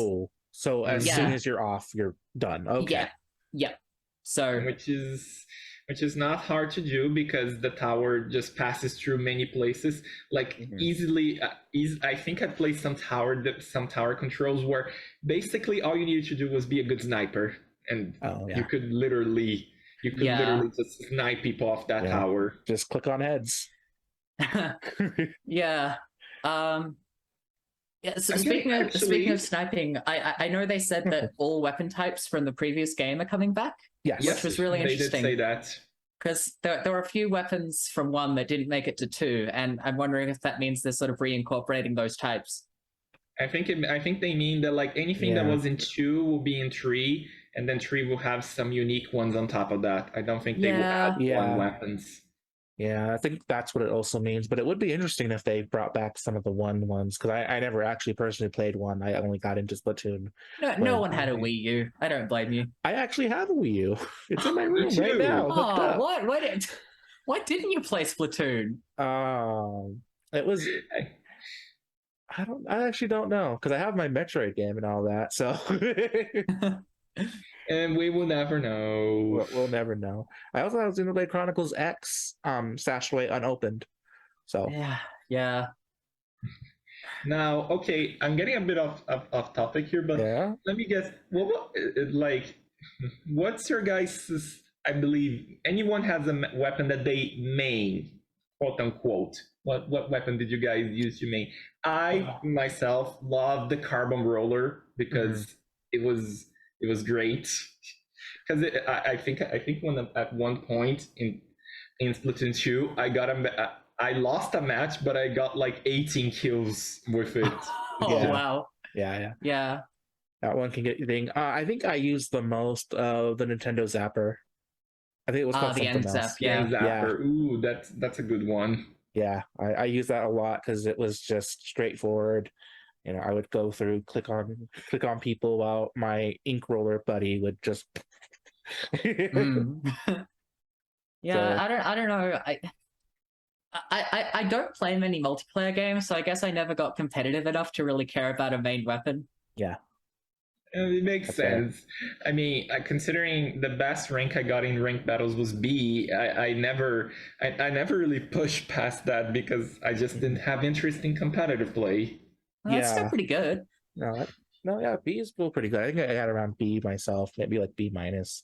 Speaker 3: So as soon as you're off, you're done. Okay.
Speaker 4: Yeah. So
Speaker 2: which is not hard to do because the tower just passes through many places, like easily. I think I played some tower controls where basically all you needed to do was be a good sniper, and you could literally You could
Speaker 4: Yeah.
Speaker 2: literally just snipe people off that tower.
Speaker 3: Just click on heads.
Speaker 4: Yeah. Yeah, so
Speaker 2: I'm
Speaker 4: speaking
Speaker 2: getting-
Speaker 4: of speaking
Speaker 2: actually-
Speaker 4: of sniping, I know they said that all weapon types from the previous game are coming back,
Speaker 3: Yes.
Speaker 4: which was really
Speaker 2: They did
Speaker 4: interesting.
Speaker 2: say that.
Speaker 4: Because there were a few weapons from 1 that didn't make it to 2, and I'm wondering if that means they're sort of reincorporating those types.
Speaker 2: I think they mean that like anything that
Speaker 3: Yeah.
Speaker 2: was in 2 will be in 3, and then 3 will have some unique ones on top of that. I don't think they will add
Speaker 3: Yeah.
Speaker 2: 1 weapons.
Speaker 3: Yeah, I think that's what it also means. But it would be interesting if they brought back some of the 1 ones, because I never actually personally played 1. I only got into Splatoon.
Speaker 4: No one had a Wii U. I don't blame you.
Speaker 3: I actually have a Wii U. It's in my
Speaker 2: Me
Speaker 3: room right
Speaker 2: too.
Speaker 3: now. Hooked up.
Speaker 4: Why didn't you play Splatoon?
Speaker 3: It was. I actually don't know, because I have my Metroid game and all that. So
Speaker 2: And we will never know.
Speaker 3: we'll never know. I also have Xenoblade Chronicles X stashed away unopened. So
Speaker 4: yeah.
Speaker 2: Now, okay, I'm getting a bit off topic here, but
Speaker 3: yeah.
Speaker 2: let me guess. What's your guys'? I believe anyone has a weapon that they main, quote unquote. What weapon did you guys use to main? I myself love the carbon roller because it was great. Because I think when at one point in Splatoon 2, I lost a match, but I got like 18 kills with it.
Speaker 4: Wow.
Speaker 3: Yeah. That one can get you thing. I think I used the most of the Nintendo Zapper. I think it was called
Speaker 4: the
Speaker 3: something
Speaker 4: end zap,
Speaker 3: else.
Speaker 4: yeah.
Speaker 2: Zapper. Ooh, that's a good one.
Speaker 3: Yeah, I use that a lot because it was just straightforward. You know, I would go through, click on people while my ink roller buddy would just.
Speaker 4: Yeah, so, I don't know. I don't play many multiplayer games, so I guess I never got competitive enough to really care about a main weapon.
Speaker 3: Yeah.
Speaker 2: It makes sense. I mean, considering the best rank I got in ranked battles was B, I never really pushed past that because I just didn't have interest in competitive play.
Speaker 4: Well, that's still pretty good.
Speaker 3: No, yeah, B is still pretty good. I think I got around B myself, maybe like B minus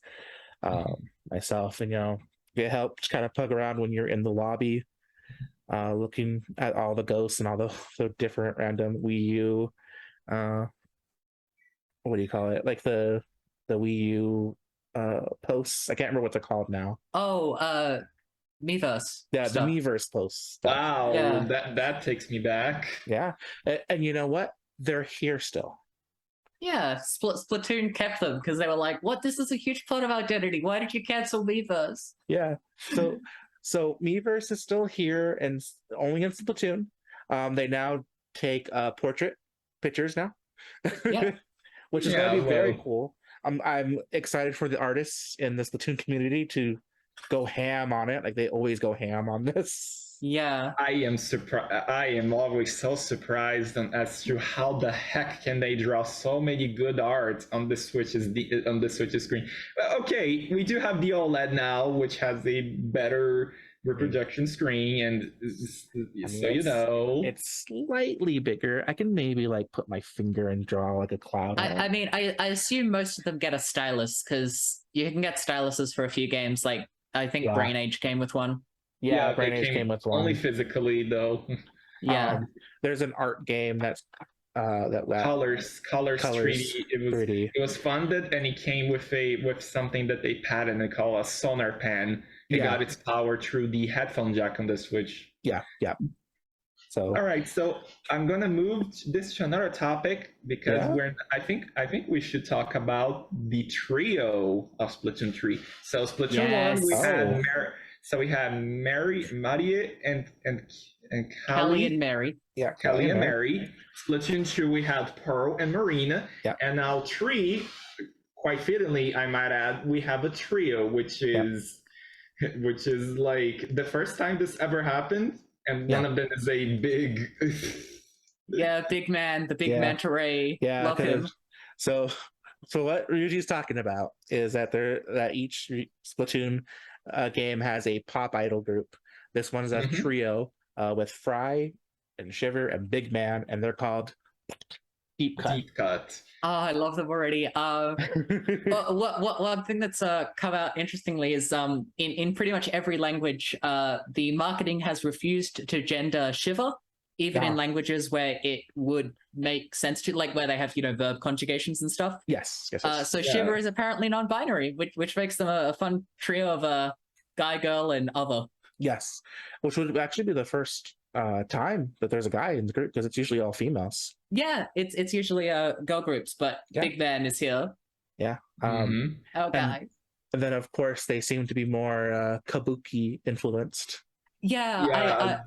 Speaker 3: myself, and it helps kind of pug around when you're in the lobby, looking at all the ghosts and all the different random Wii U. What do you call it? Like the Wii U posts. I can't remember what they're called now.
Speaker 4: Oh, Miiverse.
Speaker 3: Yeah,
Speaker 4: stuff.
Speaker 3: the Miiverse posts.
Speaker 2: Wow,
Speaker 4: Yeah.
Speaker 2: that takes me back.
Speaker 3: Yeah, and you know what? They're here still.
Speaker 4: Yeah, Splatoon kept them because they were like, "What? This is a huge part of our identity. Why did you cancel Miiverse?"
Speaker 3: Yeah. So Miiverse is still here and only in Splatoon. They now take portrait pictures now.
Speaker 4: Yeah.
Speaker 3: Which is going to be very cool. I'm excited for the artists in the Splatoon community to go ham on it. Like they always go ham on this.
Speaker 4: Yeah.
Speaker 2: I am surprised. I am always so surprised as to how the heck can they draw so many good art on the Switch's screen. Okay, we do have the OLED now, which has a better reproduction screen, and
Speaker 3: it's slightly bigger. I can maybe like put my finger and draw like a cloud.
Speaker 4: I mean, I assume most of them get a stylus because you can get styluses for a few games. Like I think Brain Age came with one.
Speaker 3: Yeah, Brain Age came with one.
Speaker 2: Only physically though.
Speaker 4: Yeah.
Speaker 3: There's an art game that's
Speaker 2: colors 3D. It was funded and it came with something that they patented called a sonar pen. It got its power through the headphone jack on the Switch.
Speaker 3: Yeah. So
Speaker 2: all right, so I'm gonna move this to another topic because I think we should talk about the trio of Splatoon 3. So Splatoon 1 we had Marie and
Speaker 4: Callie and Mary.
Speaker 3: Yeah,
Speaker 2: Callie and Mary. Splatoon 2 we had Pearl and Marina.
Speaker 3: Yeah.
Speaker 2: And now 3, quite fittingly, I might add, we have a trio, which is like the first time this ever happened, and one of them is a big
Speaker 4: big man, the big manta ray.
Speaker 3: Yeah,
Speaker 4: love him.
Speaker 3: So what Ryuji's talking about is that each Splatoon game has a pop idol group. This one is a trio with Fry and Shiver and Big Man, and they're called Deep cut.
Speaker 2: Deep cut.
Speaker 4: Oh, I love them already. What one thing that's come out interestingly is in pretty much every language, the marketing has refused to gender shiver, even in languages where it would make sense to, like where they have verb conjugations and stuff.
Speaker 3: Yes.
Speaker 4: So shiver is apparently non-binary, which makes them a fun trio of guy, girl, and other.
Speaker 3: Yes, which would actually be the first time that there's a guy in the group, because it's usually all females.
Speaker 4: Yeah, it's usually girl groups, but Big Man is here.
Speaker 3: Yeah.
Speaker 4: Oh, guy.
Speaker 3: And then, of course, they seem to be more kabuki influenced.
Speaker 4: Yeah.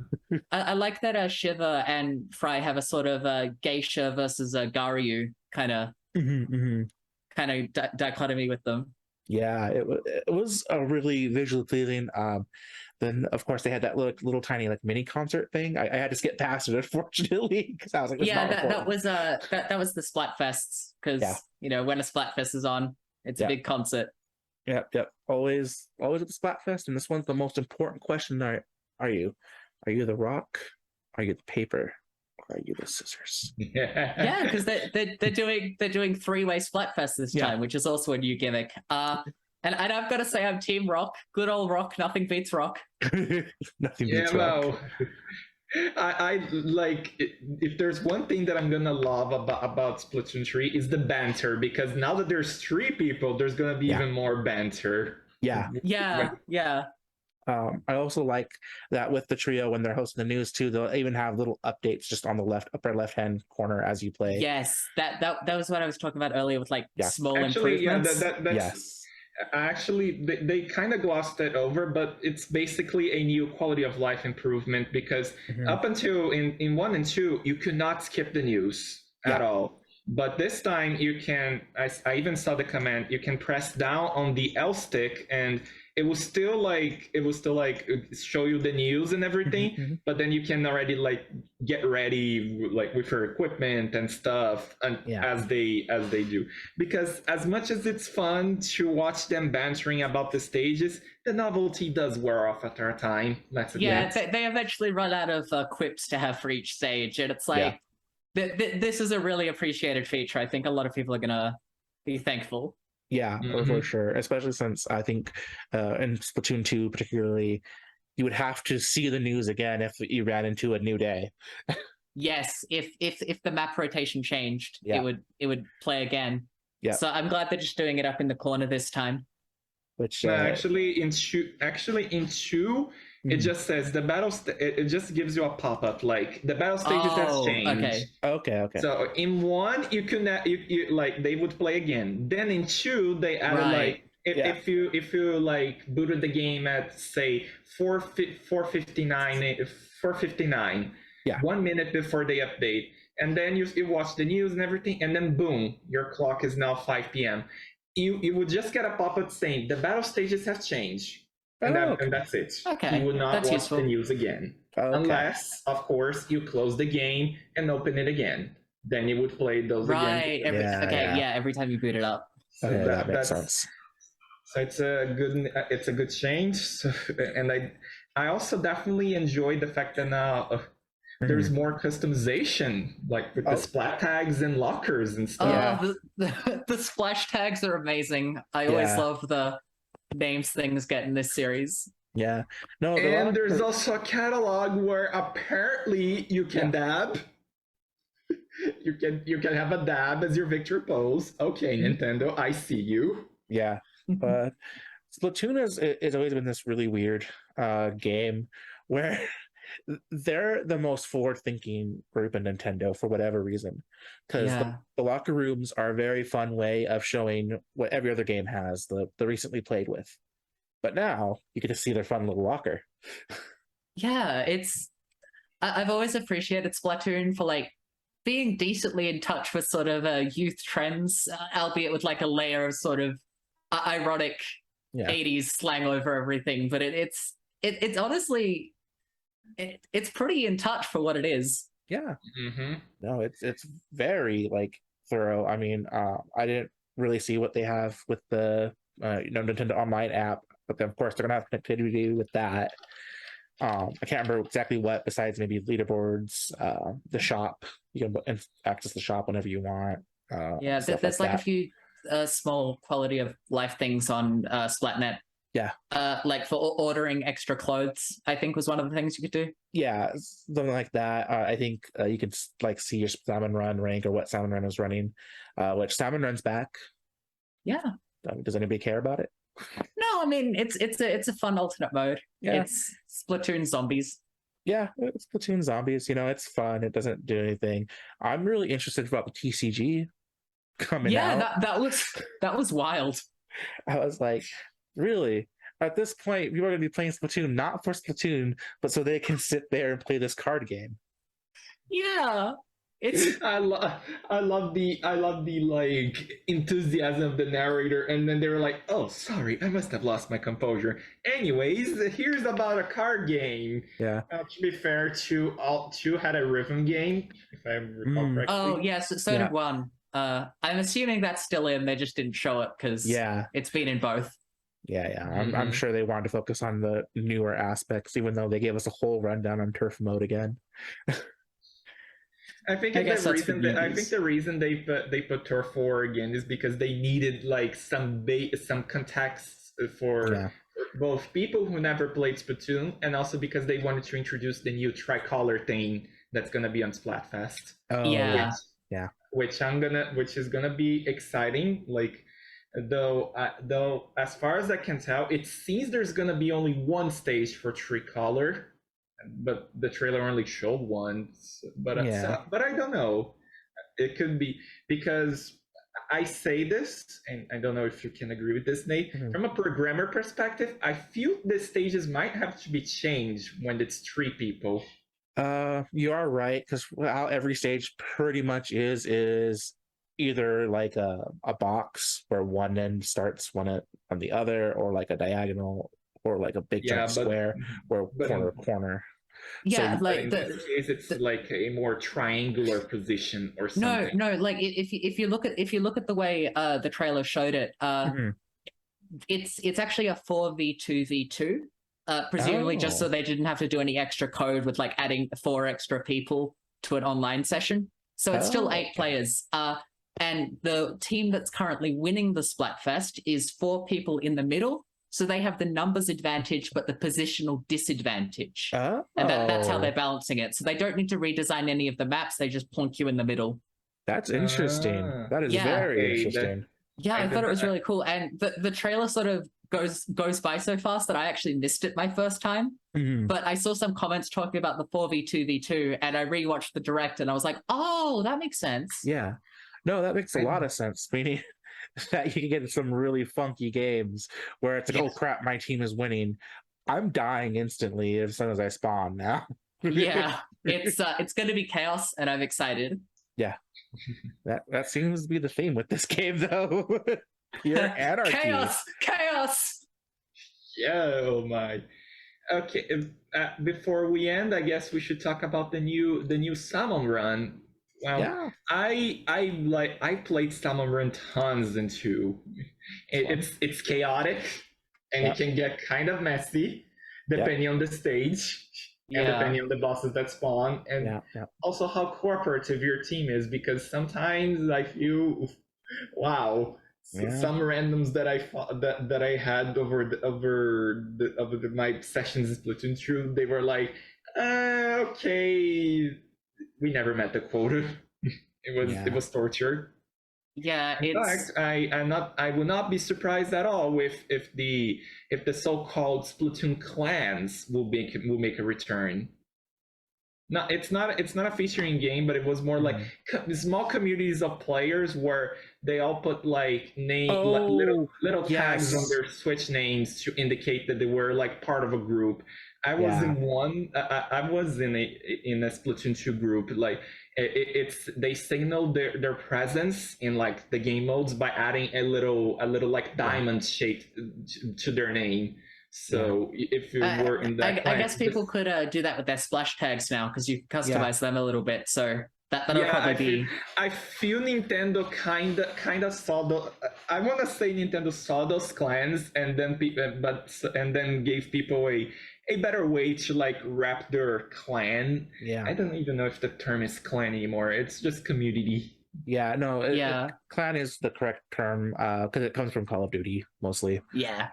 Speaker 4: I like that Shiva and Fry have a sort of geisha versus a Garyu kind of dichotomy with them.
Speaker 3: Yeah, it was a really visually pleasing. Then, of course, they had that little tiny like mini concert thing. I had to skip past it, unfortunately, because I was like,
Speaker 4: that was the Splatfests, because when a Splatfest is on, it's a big concert.
Speaker 3: Yep. Always at the Splatfest, and this one's the most important question. Are you the rock? Are you the paper? Or are you the scissors?
Speaker 4: Yeah, because they're doing three-way Splatfest this time, which is also a new gimmick. And I've got to say, I'm Team Rock. Good old Rock. Nothing beats Rock.
Speaker 3: Nothing beats Rock.
Speaker 2: I like, if there's one thing that I'm gonna love about Splatoon 3 is the banter, because now that there's 3 people, there's gonna be even more banter.
Speaker 3: Yeah. I also like that with the trio, when they're hosting the news too, they'll even have little updates just on the upper left hand corner as you play.
Speaker 4: Yes, that was what I was talking about earlier with small improvements.
Speaker 2: That's actually, they kind of glossed it over, but it's basically a new quality of life improvement, because up until in 1 and 2 you could not skip the news at all, but this time you can. I even saw the command, you can press down on the L stick and it will still show you the news and everything, but then you can already get ready with your equipment and stuff, and as they do. Because as much as it's fun to watch them bantering about the stages, the novelty does wear off after a time.
Speaker 4: They eventually run out of quips to have for each stage, and it's like this is a really appreciated feature. I think a lot of people are gonna be thankful.
Speaker 3: Yeah, for sure. Especially since I think in Splatoon 2 particularly, you would have to see the news again if you ran into a new day.
Speaker 4: Yes, if the map rotation changed, it would play again. Yeah. So I'm glad they're just doing it up in the corner this time.
Speaker 3: Which
Speaker 2: actually in 2 it just says the battle. It just gives you a pop up like the battle stages has changed.
Speaker 3: Okay.
Speaker 2: So in 1 you can they would play again. Then in 2 they added if you booted the game at say 4:59, 1 minute before they update, and then you watch the news and everything, and then boom, your clock is now 5 p.m. You would just get a pop up saying the battle stages have changed. And that's it.
Speaker 4: Okay.
Speaker 2: You would not watch the news again. Unless, of course, you close the game and open it again. Then you would play those again.
Speaker 4: Every time you boot it up.
Speaker 2: So that makes sense. So it's a good change. So, and I also definitely enjoy the fact that now there's more customization, like with the splat tags and lockers and stuff.
Speaker 4: The splash tags are amazing. I always love the names things get in this series.
Speaker 3: And
Speaker 2: there's also a catalog where apparently you can dab. You can have a dab as your victory pose. Okay, Nintendo, I see you.
Speaker 3: Yeah, but Splatoon has always been this really weird game where they're the most forward-thinking group in Nintendo for whatever reason, because the locker rooms are a very fun way of showing what every other game has, the recently played with. But now you get to see their fun little locker.
Speaker 4: I've always appreciated Splatoon for being decently in touch with sort of youth trends, albeit with a layer of sort of ironic 80s slang over everything. But it's honestly, it's pretty in touch for what it is.
Speaker 3: No, it's very thorough. I mean, I didn't really see what they have with the Nintendo Online app, but then of course they're gonna have connectivity with that. I can't remember exactly what, besides maybe leaderboards, the shop, You can access the shop whenever you want.
Speaker 4: There's like a few small quality of life things on Splatnet.
Speaker 3: Yeah.
Speaker 4: Like for ordering extra clothes, I think was one of the things you could do.
Speaker 3: Yeah, something like that. I think you could like see your salmon run rank or what salmon run is running, which salmon run's back.
Speaker 4: Yeah.
Speaker 3: Does anybody care about it?
Speaker 4: No, I mean it's a fun alternate mode.
Speaker 3: Yeah.
Speaker 4: It's Splatoon zombies.
Speaker 3: Yeah, it's Splatoon zombies. It's fun. It doesn't do anything. I'm really interested about the TCG coming out.
Speaker 4: Yeah, that was wild.
Speaker 3: I was like, really? At this point, people are going to be playing Splatoon not for Splatoon, but so they can sit there and play this card game.
Speaker 4: Yeah.
Speaker 2: I love the like enthusiasm of the narrator, and then they were like, "Oh, sorry, I must have lost my composure." Anyways, here's about a card game.
Speaker 3: Yeah.
Speaker 2: To be fair, two had a rhythm game, if I recall correctly.
Speaker 4: Oh yes, so did one. I'm assuming that's still in. They just didn't show it because it's been in both.
Speaker 3: Yeah. I'm sure they wanted to focus on the newer aspects, even though they gave us a whole rundown on turf mode again.
Speaker 2: I think the reason they put Turf 4 again is because they needed like some context for both people who never played Splatoon, and also because they wanted to introduce the new tricolor thing that's gonna be on Splatfest.
Speaker 3: Oh
Speaker 4: yeah.
Speaker 2: Which is gonna be exciting. Like though as far as I can tell, it seems there's gonna be only one stage for tricolor. But the trailer only showed one, but I don't know. It could be because I say this, and I don't know if you can agree with this, Nate. Mm-hmm. From a programmer perspective, I feel the stages might have to be changed when it's 3 people.
Speaker 3: You are right, because how every stage pretty much is either like a box where one end starts one on the other, or like a diagonal, or like a big giant square where corner.
Speaker 4: Yeah,
Speaker 2: so
Speaker 4: like
Speaker 2: in this case, it's like a more triangular position or something.
Speaker 4: No, like if you look at the way the trailer showed it, it's actually a 4v2v2, presumably just so they didn't have to do any extra code with like adding 4 extra people to an online session. So it's still 8 players. And the team that's currently winning the Splatfest is 4 people in the middle. So they have the numbers advantage, but the positional disadvantage. And that's how they're balancing it. So they don't need to redesign any of the maps. They just plonk you in the middle.
Speaker 3: That's interesting. That is very interesting.
Speaker 4: I thought it was really cool. And the trailer sort of goes by so fast that I actually missed it my first time. Mm-hmm. But I saw some comments talking about the 4v2v2, and I rewatched the direct, and I was like, oh, that makes sense.
Speaker 3: Yeah. No, that makes a lot of sense, meaning that you can get some really funky games where it's like, oh crap, my team is winning. I'm dying instantly as soon as I spawn now.
Speaker 4: It's going to be chaos, and I'm excited.
Speaker 3: Yeah, that seems to be the theme with this game, though. Pure anarchy.
Speaker 4: Chaos.
Speaker 2: Yeah, oh my. Okay, before we end, I guess we should talk about the new Salmon Run. Well, I played Salmon Run tons in 2. It's chaotic, and it can get kind of messy depending on the stage and depending on the bosses that spawn, and also how cooperative your team is, because sometimes I feel some randoms that I had over my sessions in Splatoon 2, they were like, okay. We never met the quota. It was torture.
Speaker 4: Yeah,
Speaker 2: in fact, I will not be surprised at all if the so-called Splatoon clans will make a return. No, it's not a featuring game, but it was more like small communities of players where they all put like little tags on their Switch names to indicate that they were like part of a group. I was in one. I was in a Splatoon 2 group. Like they signaled their presence in like the game modes by adding a little like diamond shape to their name. So if you were in that,
Speaker 4: I guess people could do that with their splash tags now, because you customize them a little bit. So that'll probably be.
Speaker 2: I feel Nintendo kind of saw the. I want to say Nintendo saw those clans and then gave people a better way to like wrap their clan.
Speaker 3: Yeah.
Speaker 2: I don't even know if the term is clan anymore. It's just community.
Speaker 3: Yeah, no,
Speaker 4: Yeah.
Speaker 3: clan is the correct term because it comes from Call of Duty mostly.
Speaker 4: Yeah.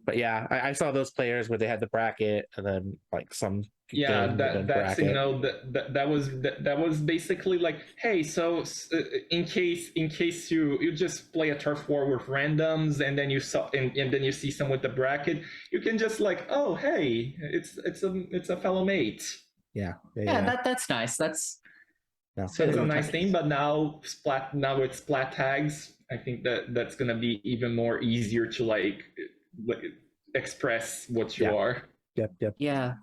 Speaker 3: But yeah, I saw those players where they had the bracket and then like some
Speaker 2: Yeah, that's
Speaker 3: bracket.
Speaker 2: you know that was basically like, hey, so in case you just play a turf war with randoms and then you saw and then you see some with the bracket, you can just like, oh hey, it's a fellow mate.
Speaker 3: Yeah.
Speaker 4: That's nice. That's
Speaker 2: so it's a nice thing. But now with splat tags, I think that's gonna be even more easier to like express what you are.
Speaker 3: Yep.
Speaker 4: Yeah.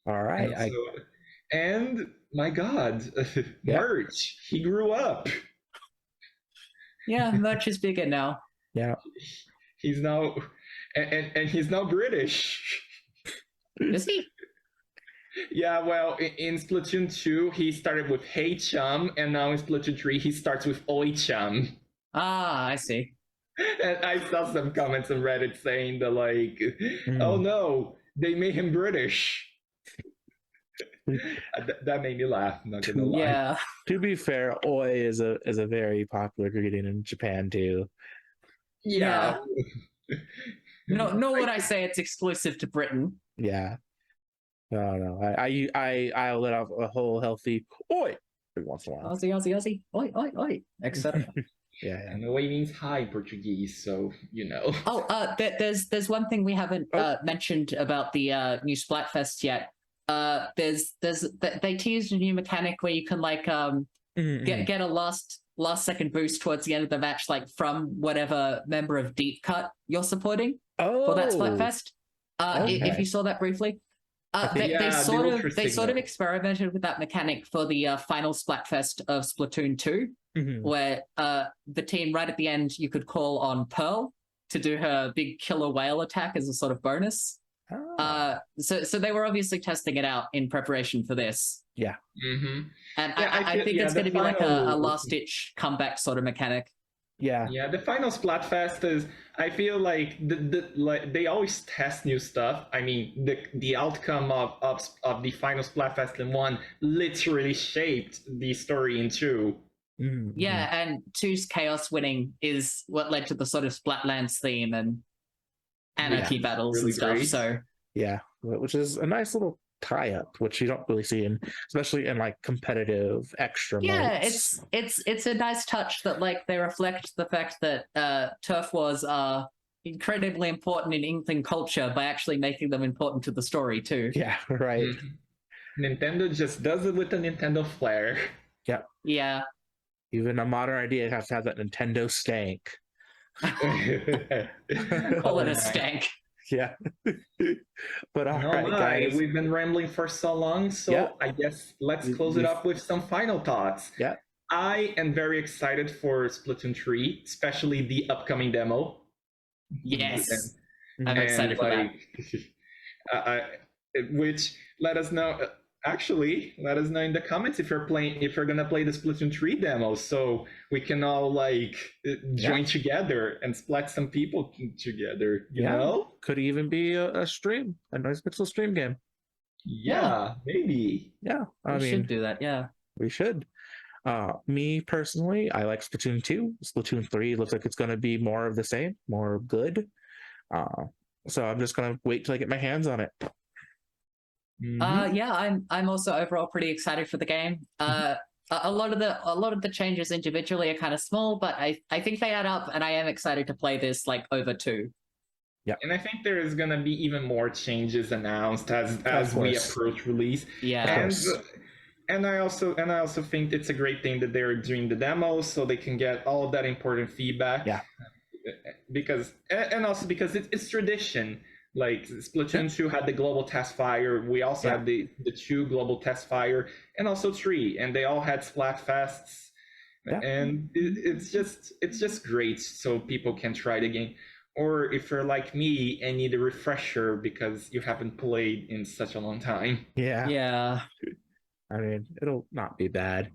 Speaker 3: All right.
Speaker 2: And my God, Merch, he grew up.
Speaker 4: Yeah, Merch is bigger now.
Speaker 3: Yeah.
Speaker 2: He's now and he's now British.
Speaker 4: Is he?
Speaker 2: Yeah, well, in Splatoon 2, he started with Hey Chum, and now in Splatoon 3, he starts with Oi Chum.
Speaker 4: Ah, I see.
Speaker 2: And I saw some comments on Reddit saying that, like, oh no, they made him British. That made me laugh, I'm not gonna lie.
Speaker 4: Yeah.
Speaker 3: To be fair, Oi is a very popular greeting in Japan too.
Speaker 2: Yeah.
Speaker 4: Nor would I say it's exclusive to Britain.
Speaker 3: Yeah. No. I'll let off a whole healthy Oi every once in a while.
Speaker 4: Aussie, oi, etc.
Speaker 3: Yeah.
Speaker 2: And Oi means hi in Portuguese, so you know.
Speaker 4: Oh, there's one thing we haven't mentioned about the new Splatfest yet. They teased a new mechanic where you can like get a last second boost towards the end of the match, like from whatever member of Deep Cut you're supporting for that Splatfest. If you saw that briefly. They sort of experimented with that mechanic for the final Splatfest of Splatoon 2, where the team right at the end you could call on Pearl to do her big killer whale attack as a sort of bonus. So they were obviously testing it out in preparation for this.
Speaker 3: Yeah.
Speaker 2: Mm-hmm.
Speaker 4: And I think it's going to be like a last-ditch comeback sort of mechanic.
Speaker 3: Yeah.
Speaker 2: Yeah, the final Splatfest is, I feel like like they always test new stuff. I mean, the outcome of the final Splatfest in 1 literally shaped the story in 2.
Speaker 4: Yeah, and 2's chaos winning is what led to the sort of Splatlands theme and anarchy battles really and stuff. Great. So
Speaker 3: yeah, which is a nice little tie-up, which you don't really see especially in like competitive extra modes.
Speaker 4: It's a nice touch that like they reflect the fact that turf wars are incredibly important in England culture by actually making them important to the story too.
Speaker 3: Yeah, right.
Speaker 2: Nintendo just does it with a Nintendo flair.
Speaker 3: Yep.
Speaker 4: Yeah.
Speaker 3: Even a modern idea has to have that Nintendo stank.
Speaker 4: Call it a stank.
Speaker 3: Yeah. But all right, guys.
Speaker 2: We've been rambling for so long, so I guess let's close it up with some final thoughts.
Speaker 3: Yeah.
Speaker 2: I am very excited for Splatoon 3, especially the upcoming demo.
Speaker 4: Yes. I'm excited for
Speaker 2: that. Which let us know. Actually, let us know in the comments if you're gonna play the Splatoon 3 demo, so we can all like join together and splat some people together. You know,
Speaker 3: could even be a stream, a Noise Pixel stream game.
Speaker 2: Yeah, maybe.
Speaker 3: Yeah,
Speaker 4: we should do that. Yeah,
Speaker 3: we should. Me personally, I like Splatoon 2. Splatoon 3 looks like it's gonna be more of the same, more good. So I'm just gonna wait till I get my hands on it.
Speaker 4: Yeah, I'm also overall pretty excited for the game. A lot of the changes individually are kind of small, but I think they add up, and I am excited to play this like over 2.
Speaker 2: Yeah, and I think there is gonna be even more changes announced as we approach release.
Speaker 4: Yeah,
Speaker 2: and I also think it's a great thing that they're doing the demos so they can get all of that important feedback.
Speaker 3: Yeah,
Speaker 2: because it's tradition. Like Splatoon 2 had the global test fire. We also had the 2 global test fire, and also 3, and they all had Splatfests. And it's just great, so people can try the game. Or if you're like me and need a refresher because you haven't played in such a long time.
Speaker 3: Yeah.
Speaker 4: Yeah.
Speaker 3: I mean, it'll not be bad.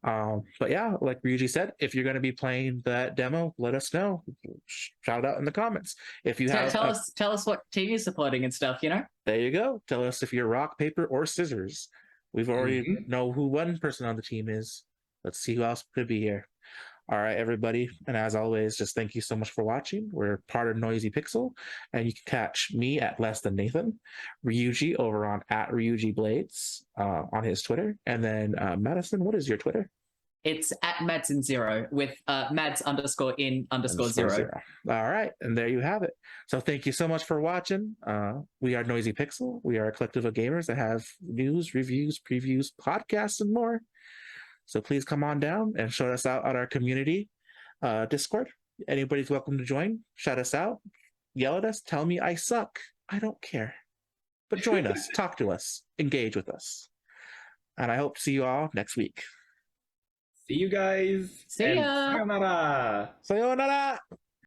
Speaker 3: But yeah, like Ryuji said, if you're going to be playing that demo, let us know. Shout it out in the comments. If you have
Speaker 4: tell us what team you're supporting and stuff, you know?
Speaker 3: There you go. Tell us if you're rock, paper, or scissors. We've already know who one person on the team is. Let's see who else could be here. All right, everybody. And as always, just thank you so much for watching. We're part of Noisy Pixel, and you can catch me at Less Than Nathan, Ryuji over on @Ryuji Blades on his Twitter, and then Madison, what is your Twitter?
Speaker 4: It's @Madsen0 with Mads_in_0.
Speaker 3: All right, and there you have it. So thank you so much for watching. We are Noisy Pixel. We are a collective of gamers that have news, reviews, previews, podcasts, and more. So please come on down and shout us out on our community Discord. Anybody's welcome to join. Shout us out. Yell at us. Tell me I suck. I don't care. But join us. Talk to us. Engage with us. And I hope to see you all next week.
Speaker 2: See you guys.
Speaker 4: See ya.
Speaker 2: Sayonara.
Speaker 3: Sayonara.